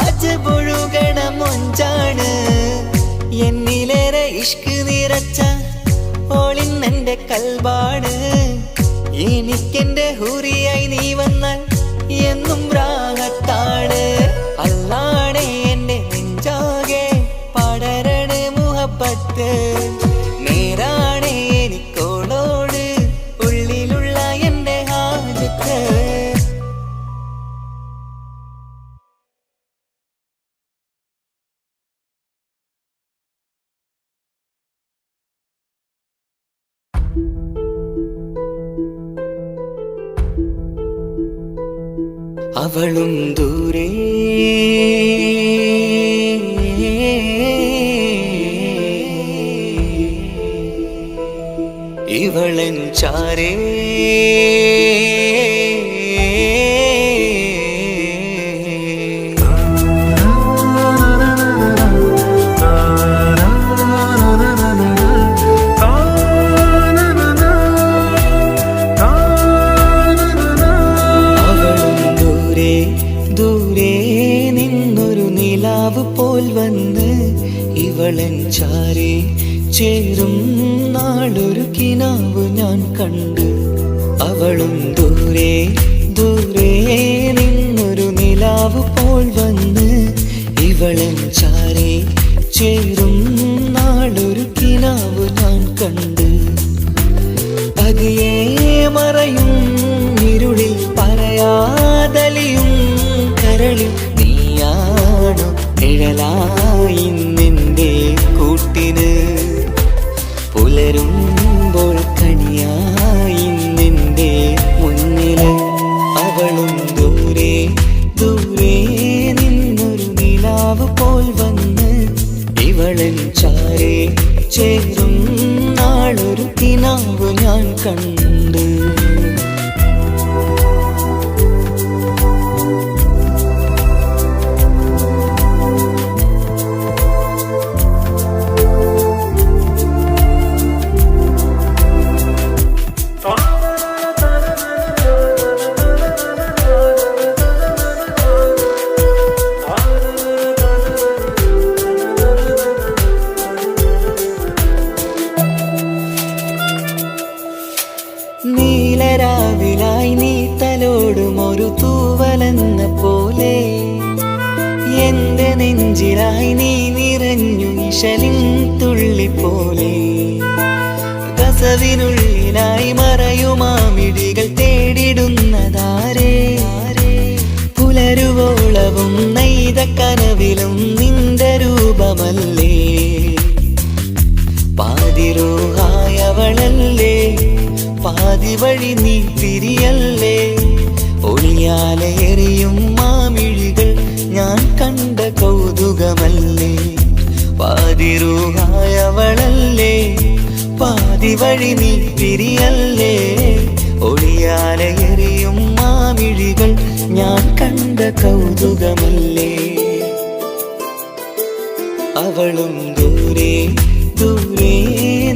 അജബൊഴുകണ മൊഞ്ചാണ്. എന്നിലേറെ ഇഷ്ക് നിറച്ച ഓളിന്നെന്റെ കൽബാണ്. എനിക്കെന്റെ ഹൂറിയായി നീ വന്നാൽ എന്നും രാഗത്താണ്. അല്ലാണേ എന്റെ നെഞ്ചാകെ പടരണ മുഹബത്ത്. നേരാണേ എനിക്കോളോട് ഉള്ളിലുള്ള എന്റെ ഹാജത്ത്. അവളും ദൂരെ ഇവളൻ ചാരേ. പോൽ വന്ന് ഇവളൻ ചാരേ ചേരും നാളൊരു കിനാവ് ഞാൻ കണ്ട്. അവളും ദൂരെ ദൂരെ നിന്നൊരു നിലാവ് പോൽ വന്ന് ഇവളൻ ചാരേ ചേരും നാളൊരു കിനാവ് ഞാൻ കണ്ട്. പതിയെ മറയും ഇരുളിൽ പറയാതലിയും കരളിൽ നീയാണോ നിഴലായി നിന്റെ കൂട്ടിന്. പുലരുമ്പോൾ കണിയായി നിന്റെ മുന്നില്. അവളും ദൂരെ ദൂരെ നിന്നൊരു നിലാവ് പോൽ വന്ന് ഇവളൻ ചാരേ ചേരും നാളൊരു കിനാവ് ഞാൻ കണ്ട്. നീലരാവിലായി നീ തലോടും ഒരു തൂവലെന്ന പോലെ എന്റെ നെഞ്ചിലായി നീ നിറഞ്ഞു ഇശലിൻ തുള്ളി പോലെ. കസവിനുള്ളിലായി മറയുമാമിടികൾ തേടിടുന്നതാരേ. പുലരുവോളവും നെയ്ത കനവിലും നിന്റെ രൂപമല്ലേ. പാതിരൂഹായവളല്ലേ പാതി വഴി നീ തിരിയല്ലേ. ഒളിയാലെ എറിയും മാമിഴികൾ ഞാൻ കണ്ട കൗതുകമല്ലേ. പാതിരൂഹായവളല്ലേ, പാതി വഴി നീ തിരിയല്ലേ. ഒളിയാലെ എറിയും മാമിഴികൾ ഞാൻ കണ്ട കൗതുകമല്ലേ. അവളും ദൂരെ ദൂരെ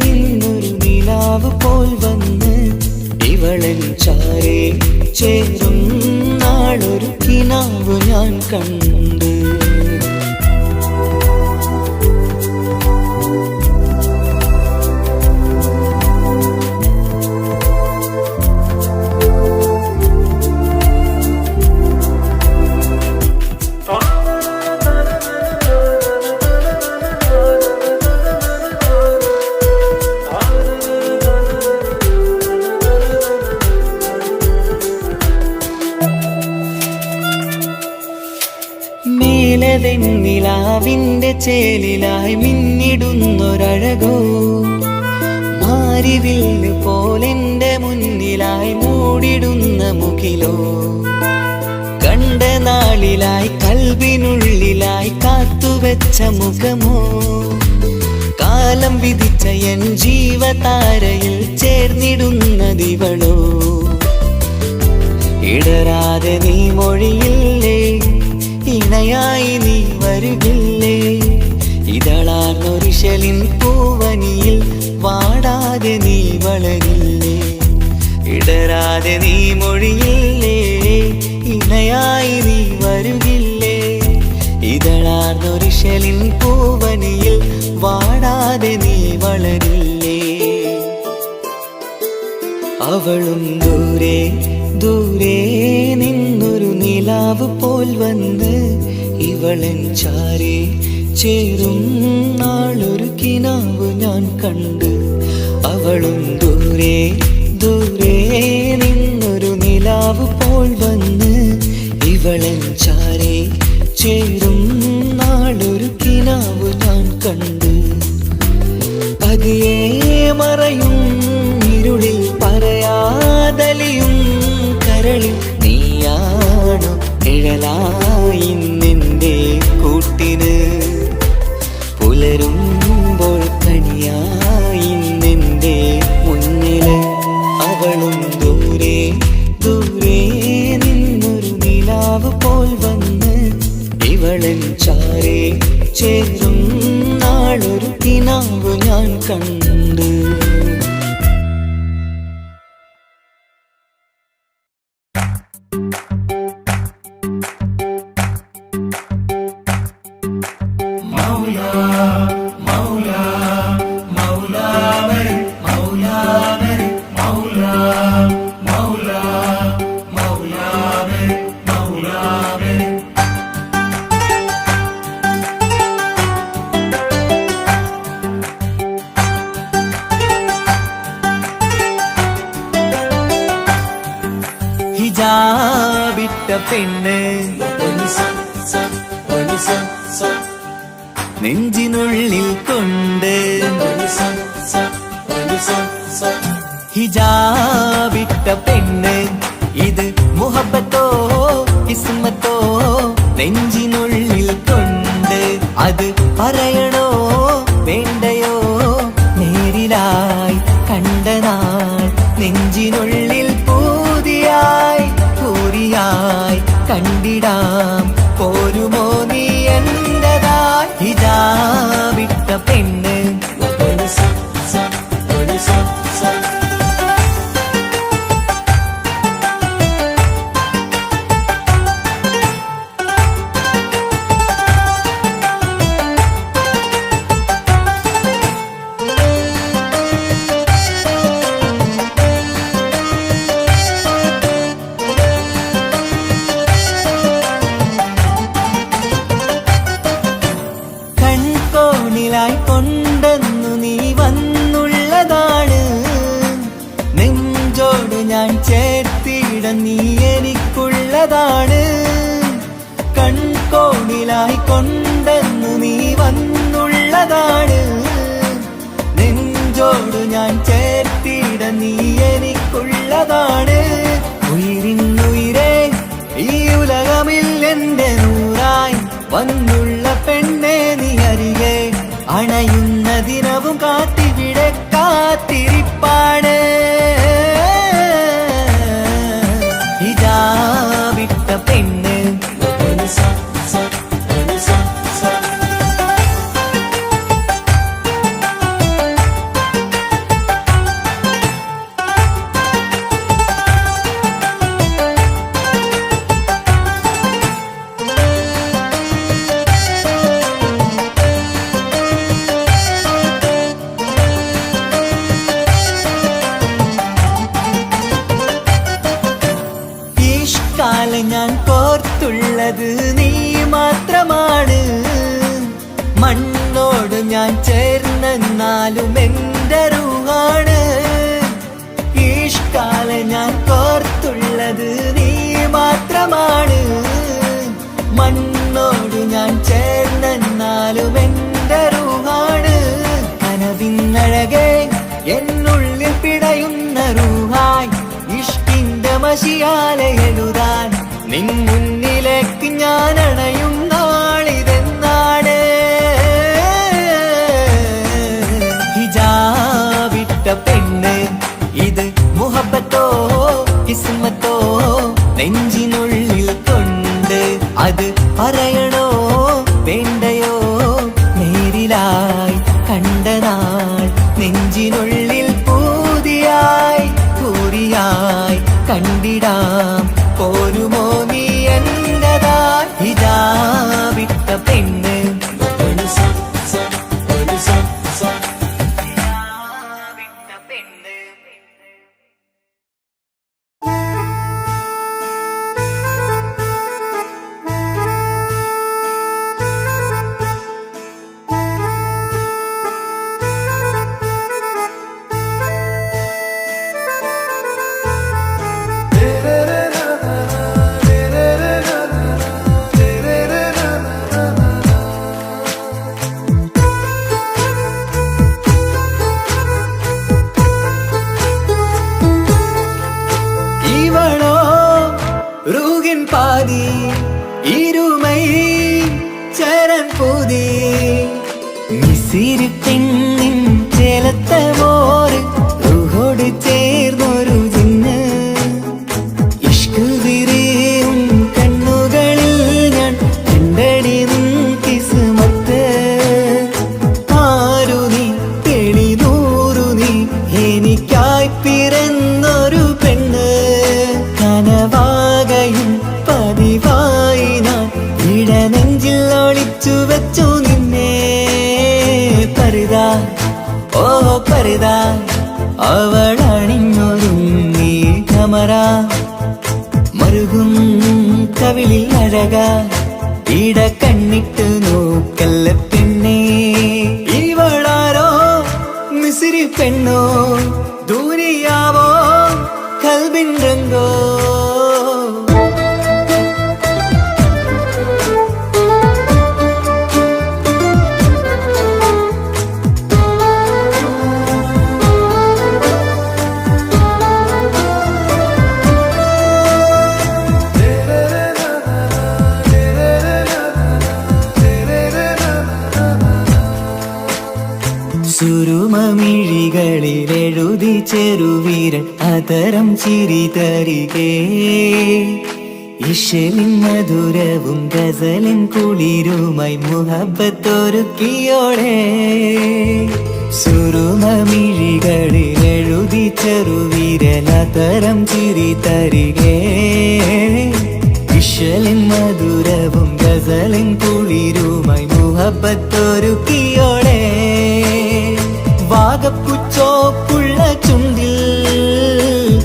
നിന്നൊരു നിലാവ് പോൽ വന്ന് ഇവളൻ ചാരേ ചേരും നാളൊരു കിനാവ് ഞാൻ കണ്ട്. നിലാവിന്റെ ചേലിലായി മിന്നിടുന്നൊരഴകോ, മാരിവില്ല് പോലെന്റെ മുന്നിലായി മൂടിടുന്ന മുകിലോ. കണ്ട നാളിലായി കൽവിനുള്ളിലായി കാത്തുവെച്ച മുഖമോ, കാലം വിധിച്ച എൻ ജീവതാരയിൽ ചേർന്നിടുന്നതിവളോ. ഇടരാതെ നീ മൊഴിയില്ലേ, ഇണയായി നീ വരുകില്ലേ. ഇതളാർന്നൊരിശലിൻ പൂവനിയിൽ വാടാതെ നീ വളരില്ലേ. ഇടരാതെ നീ മൊഴിയില്ലേ, ഇണയായി നീ വരുകില്ലേ. ഇതളാർന്നൊരിശലിൻ പൂവനിയിൽ വാടാതെ നീ വളരില്ലേ. അവളും ദൂരെ ദൂരെ നിന്നൊരു നിലാവ് പോൽ വന്ന് ഇവളൻ ചാരേ ചേരും നാളൊരു കിനാവ് ഞാൻ കണ്ട്. അവളും ദൂരെ ദൂരെ നിന്നൊരു നിലാവ് പോൽ വന്ന് ഇവളൻ ചാരേ ചേരും നാളൊരു കിനാവ് ഞാൻ കണ്ട്. പതിയെ മറയും ഇരുളിൽ പറയാതലിയും കരളിൽ നീയാണു നിഴലായി നിന്റെ കൂട്ടിന്. പുലരുമ്പോൾ കണിയായി നിന്റെ മുന്നില്. അവളും ദൂരെ ദൂരെ നിന്നൊരു നിലാവ് പോൽ വന്ന് ഇവളൻ ചാരേ ചേരും നാളൊരു കിനാവ് ഞാൻ കണ്ട്. ഹിജാബിട്ട പെണ്ണ് നെഞ്ചിനുള്ളിൽ കൊണ്ട്. ഹിജാബിട്ട പെണ്ണ് ഇത് മുഹബത്തോ കിസ്മത്തോ നെഞ്ചിനുള്ളിൽ കൊണ്ട്. അത് പറയണോ വേണ്ടയോ നേരിലായി കണ്ട നാൾ നെഞ്ചിനുള്ളിൽ പൂതിയായി പൂരിയായി കണ്ടിടാം. പോരുമോ നീ എന്റതായി. ഹിജാബിട്ട പെണ്ണ് കൊണ്ടെന്നു നീ വന്നുള്ളതാണ്. നെഞ്ചോട് ഞാൻ ചേർത്തിട നീ എനിക്കുള്ളതാണ്. കൺകോണിലായി കൊണ്ടെന്നു നീ വന്നുള്ളതാണ്. നെഞ്ചോട് ഞാൻ ചേർത്തിട നീ എനിക്കുള്ളതാണ്. എനിക്കുള്ളത് നീ മാത്രമാണ്. മണ്ണോട് ഞാൻ ചേർന്നെന്നാലും എൻ്റെ റൂഹാണ്. ഇഷ്കാലെ ഞാൻ കോർത്തുള്ളത് നീ മാത്രമാണ്. മണ്ണോട് ഞാൻ ചേർന്നെന്നാലും എൻ്റെ റൂഹാണ്. കനവിന്നഴകെ എന്നുള്ളിൽ പിടയുന്ന റൂഹായി ഇഷ്കിന്റെ മഷിയാലെ എഴുതാൻ നിൻ മുന്നിലേക്ക് ഞാൻ അണയും നാളിതെന്നാണ്. ഹിജാബിട്ട പെണ്ണ് ഇത് മുഹബത്തോ കിസ്മത്തോ നെഞ്ചിനുള്ളിൽ കൊണ്ട് അത് പറയണോ വേണ്ടയോ? നേരിലായി കണ്ട നാൾ നെഞ്ചിനുള്ളിൽ പൂതിയായി പൂരിയായി കണ്ടിടാം പോരുമോ നീ എന്നതായി? ഹിജാബിട്ട പെണ്ണ് பாதி இருமை சரண் பூதி மிசிறு பெண்ணின் ചേലത്ത മോര് റൂഹോട് ചേർന്നൊരു ജിന്ന് ഇഷ്ക് വിരിയും കണ്ണുകളിൽ ഞാൻ കണ്ടടി നിൻ കിസ്മത്ത്. ആരു നീ തെളിനൂറു നീ എനിക്കായി പിറന്നൊരു പെണ്ണ്. കനവാകയും പതിവായി ഞാൻ ഇടനെഞ്ചിൽ ഒളിച്ചു വെച്ചു നിന്നെ. പരിതാ ഓ പരിതാ അവളണിഞ്ഞൊരുങ്ങി കമറ മറുകും കവിളിൽ അഴക ഇട കണ്ണിട്ട് നോക്കല്ല പെണ്ണേ. ഇവളാരോ മിസിരി പെണ്ണോ ദൂരിയാവോ കൽബിൻ രംഗോ? സുരുമമിഴികളിലെഴുതി ചെറുവീരൻ അതരം ചിരി തരികേ. ഇശലിൻ മധുരവും ഗസലിൻ കുളിരുമായി മുഹബത്തൊരുക്കിയോടെ. സുരുമമിഴികളിലെഴുതി ചെറുവീരൻ അതരം ചിരി തരികേ. ഇശലിൻ മധുരവും ഗസലിൻ കുളിരുമായി മുഹബത്തൊരുക്കിയോടെ. വാഗപ്പുച്ചോപ്പുള്ള ചുണ്ടിൽ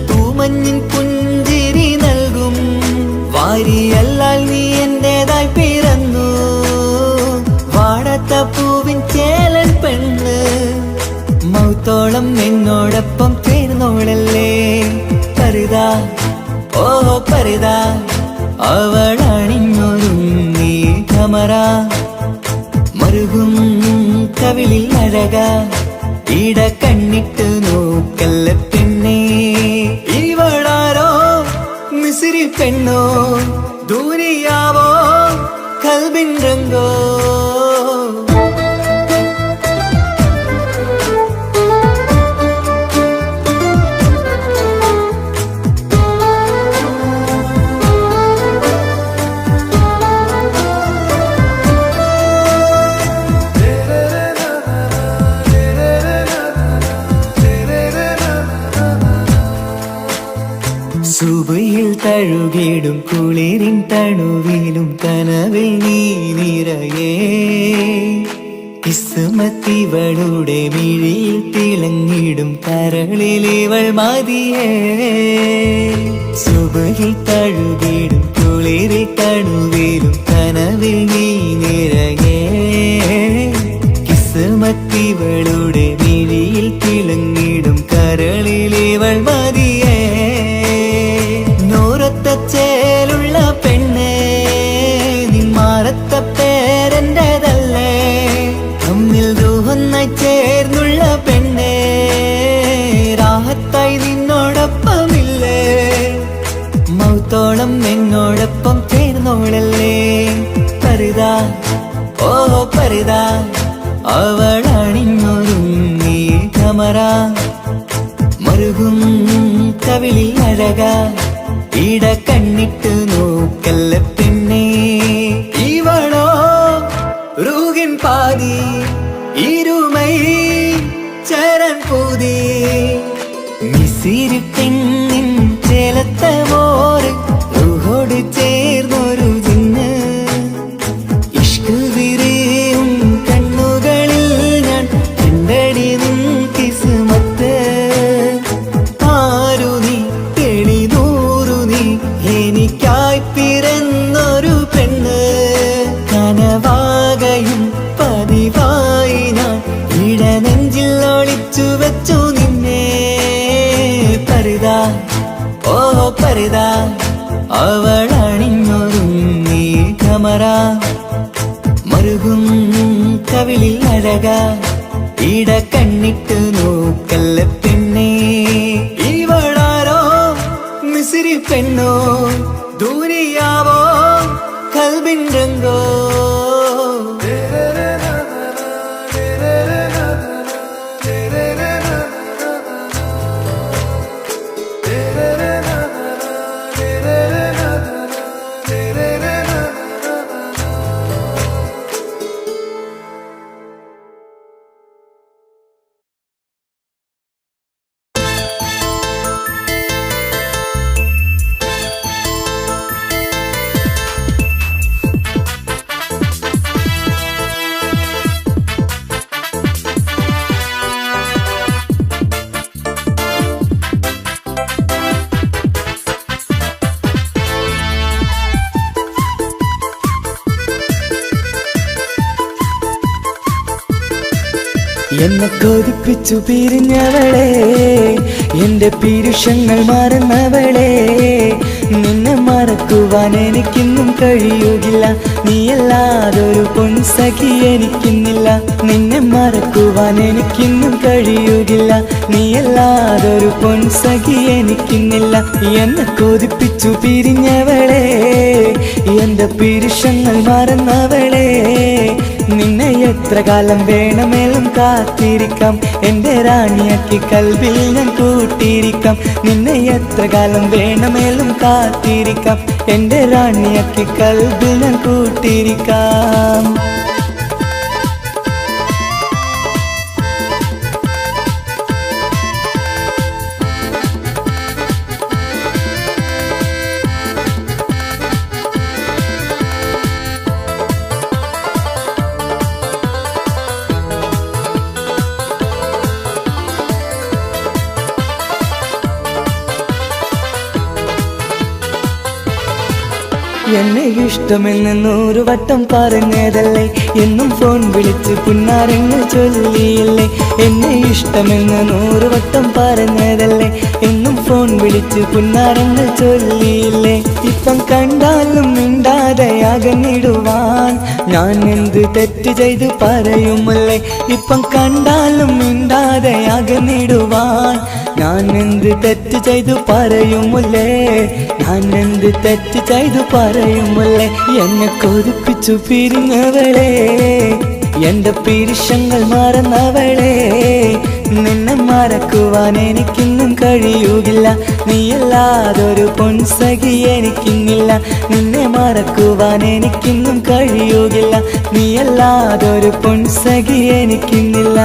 തൂമഞ്ഞിൻ പുഞ്ചിരി നൽകും. വാരിയല്ലാൽ നീ എന്റേതായി പിറന്നു. വാടാത്ത പൂവിൻ ചേലൻ പെണ്ണ് മൗത്തോളം എന്നോടൊപ്പം ചേർന്നോളല്ലേ. പരിതാ ഓ പരിതാ അവളണിഞ്ഞൊരുങ്ങി കമറ മറുകും കവിളിൽ അഴക ഇട കണ്ണിട്ട് നോക്കല്ല പെണ്ണേ. ഇവളാരോ മിസിരി പെണ്ണോ ദൂരിയാവോ കൽബിൻ രംഗോ? സുബയിൽ തഴുകിടും കുളിരിൻ തണുവിലും കനവിൽ നീ നിറയേ. കിസ്മത്തിവളുടെ മിഴിയിൽ തിളങ്ങിടും കരളിലിവൾ മതിയേ. സുബയിൽ തഴുകിടും കുളിരിൽ തണുവിലും കാലത്തോളം എന്നോടൊപ്പം ചേർന്നോളല്ലേ പരിതാ ഓ പരിതാ അവളണിഞ്ഞൊരുങ്ങി കമറ മറുകും കവിളിൽ അഴക ഇട കണ്ണിട്ട് നോക്കല്ല പിന്നെ ഇവളോ റൂഹിൻ പാതി ഇരുമൈ ചരൻ പൂതി മിസിരി പെണ്ണിൻ ചേലത്തെ മോര് റൂഹോട് ചേർന്നൊരു ജിന്ന് ഇഷ്ക് വിരിയും കണ്ണുകളിൽ ഞാൻ കണ്ടടി നിൻ കിസ്മത്ത് ആരു നീ തെളിനൂറു നീ എനിക്കായി പിറന്നൊരു പെണ്ണ് കനവാകയും പതിവായി ഞാൻ ഇടനെഞ്ചിൽ ഒളിച്ചു വെച്ചു നിന്നെ പരിതാ ഓ പരിതാ അവളണിഞ്ഞൊരുങ്ങി കമറ മറുകും കവിളിൽ അഴക ഇട കണ്ണിട്ട് നോക്കല്ല പെണ്ണേ ഇവളാരോ മിസിരി പെണ്ണോ ദൂരിയാവോ കൽബിൻ രംഗോ എന്നെ കൊതിപ്പിച്ചു പിരിഞ്ഞവളെ എന്റെ പീരുഷങ്ങൾ മറന്നവളെ നിന്നെ മറക്കുവാൻ എനിക്കിന്നും കഴിയുകില്ല നീയല്ലാതൊരു പൊൻസഖി എനിക്കിന്നില്ല നിന്നെ മറക്കുവാൻ എനിക്കിന്നും കഴിയുകില്ല നീയല്ലാതൊരു പൊൻസഖി എനിക്കിന്നില്ല എന്നെ കൊതിപ്പിച്ചു പിരിഞ്ഞവളെ എന്റെ പീരുഷങ്ങൾ മറന്നവളെ നിന്നെ എത്ര കാലം വേണമെങ്കിലും കാത്തിരിക്കാം എന്റെ റാണിയാക്കി കൽബിൽ ഞാൻ കൂട്ടിയിരിക്കാം നിന്നെ എത്ര കാലം വേണമെങ്കിലും കാത്തിരിക്കാം എന്റെ റാണിയാക്കി കൽബിൽ ഞാൻ കൂട്ടിയിരിക്കാം എന്നെ ഇഷ്ടമെന്ന് 100 വട്ടം പറഞ്ഞതല്ലേ എന്നും ഫോൺ വിളിച്ച് പുന്നാരങ്ങൾ ചൊല്ലിയില്ലേ എന്നെ ഇഷ്ടമെന്ന് 100 വട്ടം പറഞ്ഞതല്ലേ എന്നും ഫോൺ വിളിച്ച് പുന്നാരങ്ങൾ ചൊല്ലിയില്ലേ ഇപ്പം കണ്ടാലും മിണ്ടാതെ അകന്നിടുവാൻ ഞാൻ എന്ത് തെറ്റ് ചെയ്ത് പറയുമല്ലേ ഇപ്പം കണ്ടാലും മിണ്ടാതെ അകന്നിടുവാൻ ഞാൻ എന്ത് തെറ്റ് ചെയ്തു പറയുമല്ലേ ഞാൻ എന്ത് തെറ്റ് ചെയ്തു പറയുമല്ലേ എന്നെ കൊതിപ്പിച്ചു പിരിഞ്ഞവളെ എന്റെ പീരുഷങ്ങൾ മറന്നവളെ നിന്നെ മറക്കുവാൻ എനിക്കിന്നും കഴിയുകില്ല നീയല്ലാതൊരു പൊൻസഖി എനിക്കിന്നില്ല നിന്നെ മറക്കുവാൻ എനിക്കിന്നും കഴിയുകില്ല നീയല്ലാതൊരു പൊൻസഖി എനിക്കിന്നില്ല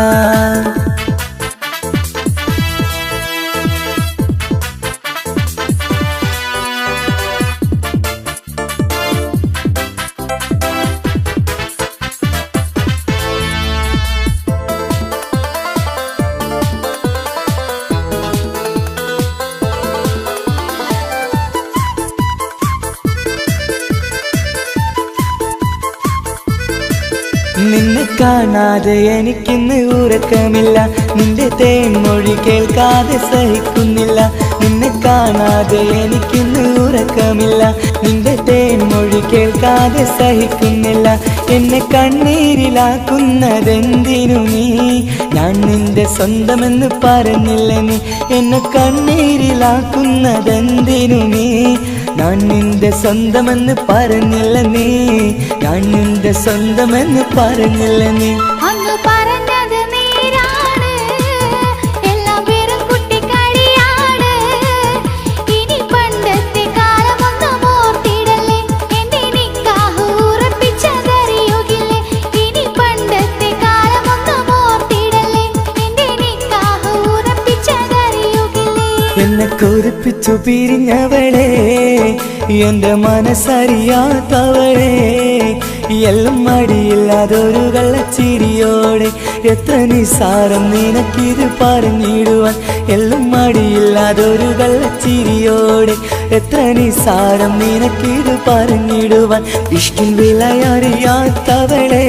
നിന്നെ കാണാതെ എനിക്കിന്ന് ഉറക്കമില്ല നിന്റെ തേൻമൊഴി കേൾക്കാതെ സഹിക്കുന്നില്ല നിന്നെ കാണാതെ എനിക്കിന്ന് ഉറക്കമില്ല നിന്റെ തേൻമൊഴി കേൾക്കാതെ സഹിക്കുന്നില്ല എന്നെ കണ്ണീരിലാക്കുന്നതെന്തിനു നീ ഞാൻ നിന്റെ സ്വന്തമെന്ന് പറഞ്ഞില്ല നീ എന്നെ കണ്ണീരിലാക്കുന്നതെന്തിനു നീ ഞാൻ നിന്റെ സ്വന്തമെന്ന് പറഞ്ഞില്ല നീ, ഞാൻ നിന്റെ സ്വന്തമെന്ന് പറഞ്ഞില്ല നീ. അന്ന് പറഞ്ഞത് നേരാണ്, എല്ലാം വെറും കുട്ടിക്കളിയാണ്. ഇനി പണ്ടത്തെ കാലമൊന്നും ഓർത്തിടല്ലേ, എന്റെ നിക്കാഹ് ഉറപ്പിച്ചതറിയുകില്ലേ. ഇനി പണ്ടത്തെ കാലമൊന്നും ഓർത്തിടല്ലേ, എന്റെ നിക്കാഹ് ഉറപ്പിച്ചതറിയുകില്ലേ. എന്നെ കൊതിപ്പിച്ചു പിരിഞ്ഞവളെ, എന്റെ മനസ്സറിയാത്തവളെ, എല്ലാം മടിയില്ലാതൊരു കള്ളച്ചിരിയോടെ. എത്ര നിസാരം നിനക്കിത് പറഞ്ഞിടുവാൻ, എല്ലാം മടിയില്ലാതൊരു കള്ളച്ചിരിയോടെ. എത്ര നിസാരം നിനക്കിത് പറഞ്ഞിടുവാൻ. ഇഷ്ടം വിലയറിയാത്തവളെ,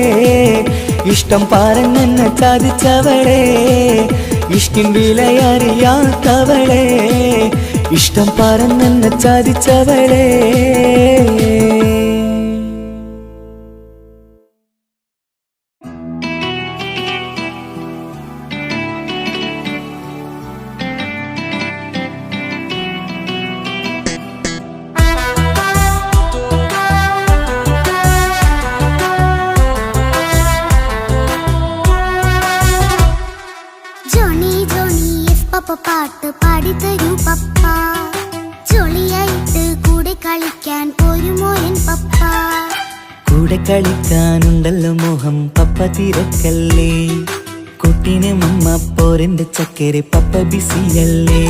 ഇഷ്ടം പറഞ്ഞെന്നെ ചതിച്ചവളെ. ഇഷ്ടം വിലയറിയാത്തവളെ, ഇഷ്ടം പറഞ്ഞെന്നെ ചതിച്ചവളെ. ജോണി ജോണി എസ് പപ്പ പാട്ട് പാടിത്തരൂ പപ്പ. ജോളിയായിട്ട് കൂടെ കളിക്കാൻ പോരുമോ എൻ പപ്പ. കൂടെ കളിക്കാനുണ്ടല്ലോ മോഹം പപ്പ തിരക്കല്ലേ. കുട്ടീനെ മമ്മ പോരെന്റെ ചക്കരെ പപ്പ ബിസിയല്ലേ.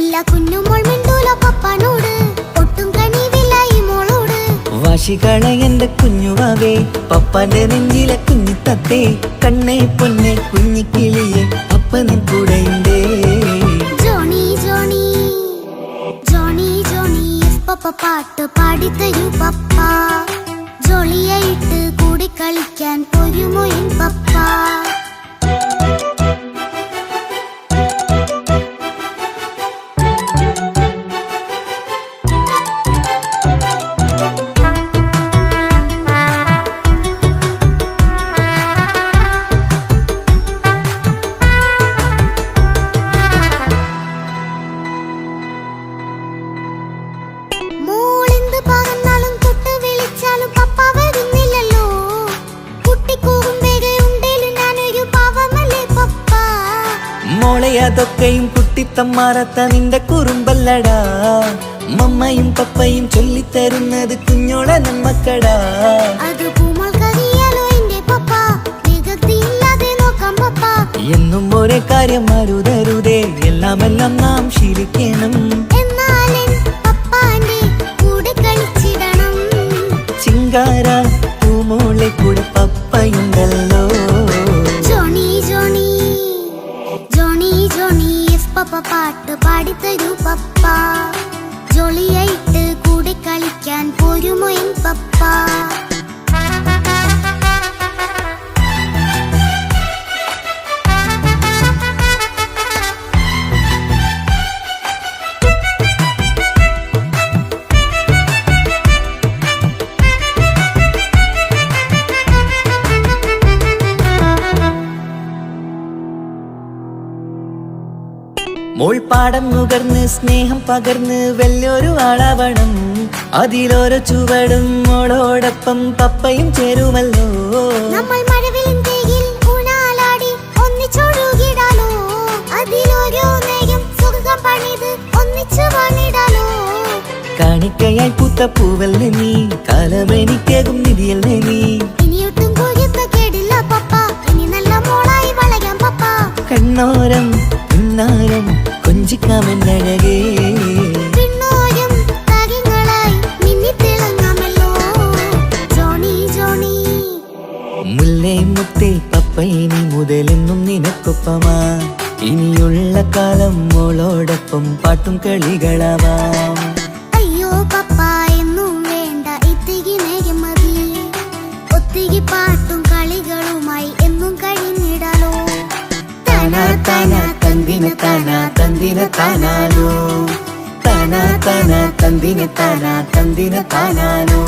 ഇല്ല കുഞ്ഞുമോൾ മിണ്ടൂല പപ്പനോട്, ഒട്ടും കണിവില്ല ഈ മോളോട്. വാശികള എന്റെ കുഞ്ഞുവാവേ, പപ്പാന്റെ നെഞ്ചിലെ കുഞ്ഞിത്തത്തേ. കണ്ണേ പൊന്നെ കുഞ്ഞിക്കിളിയെ അപ്പനും കൂടെയുണ്ടേ. Johnny Johnny Johnny Johnny yes papa പാട്ട് പാടിത്തരൂ പപ്പ. ജോളിയായിട്ട് കൂടെ കളിക്കാൻ പോരുമോ എൻ പപ്പ. മോളെന്ത് പറഞ്ഞാലും തൊട്ട് വിളിച്ചാലും പപ്പ വരുന്നില്ലല്ലോ. കുട്ടിക്കൂകുമ്പേകെ ഉണ്ടേലും ഞാനൊരു പാവമല്ലേ പപ്പ. മോളെ അതൊക്കെയും കുട്ടിത്തമ്മാറത്ത നിന്റെ കുറുമ്പല്ലടാ. മമ്മയും പപ്പയും ചൊല്ലിത്തരുന്നത് കുഞ്ഞോളെ നമ്മക്കടാ. അത് പൂമോൾക്കറിയാലോ എന്റെ പപ്പ, വികൃതിയില്ലാതെ നോക്കാം പപ്പ. എന്നും ഒരേ കാര്യം അരുതരുതേ, എല്ലാം നാം ശീലിക്കണം. എന്നാലെൻ പപ്പാന്റെ കൂടെ കളിച്ചിടണം. ചിങ്കാര പൂമോളെ കൂടെ പപ്പയുണ്ടല്ലോ. Johnny Johnny Johnny Johnny yes papa പാട്ട് പാടിത്തരൂ പപ്പ. ജോളിയായിട്ട് കൂടെ കളിക്കാൻ പോരുമോ എൻ പപ്പ. മോൾ പാടം നുകർന്ന് സ്നേഹം പകർന്ന് വലിയൊരു ആളാവണം. അതിലോരോ ചുവടും മോളോടൊപ്പം പപ്പയും ചേരുമല്ലോ. നമ്മൾ മഴവിലും തേയിൽ ഊഞ്ഞാലാടി ഒന്നിച്ചൊഴുകിടാലോ. അതിലോരോ നേരം സുഖം പണിത് ഒന്നിച്ചു വാണിടാലോ. കാണിക്കയായി പൂത്ത പൂവല്ലേ നീ, കാലമെനിക്കേകും നിധിയല്ലേ നീ. ഇനിയൊട്ടും കൂടിയത്ത കേടില്ല പപ്പ, ഇനി നല്ല മോളായി വളരാം പപ്പ. കണ്ണോരം പിന്നാരം കൊഞ്ചിക്കാമെന്നഴകേ. പിന്നോരം താരങ്ങളായി മിന്നിത്തിളങ്ങാമല്ലോ. ജോണി ജോണി മുല്ലേ മുത്തേ പപ്പ ഇനി മുതലെന്നും നിനക്കൊപ്പമാ. ഇനിയുള്ള കാലം മോളോടൊപ്പം പാട്ടും കളികളാവാം. അയ്യോ പപ്പ എന്നും വേണ്ട ഇത്തിരി നേരം മതി. ഒത്തിരി പാട്ടും കളികളുമായി എന്നും കഴിഞ്ഞിടാലോ. താനാ താനാ തന്തിന താനാ തന്തിന താനാനോ. താനാ താനാ തന്തിന താനാ തന്തിന താനാനോ.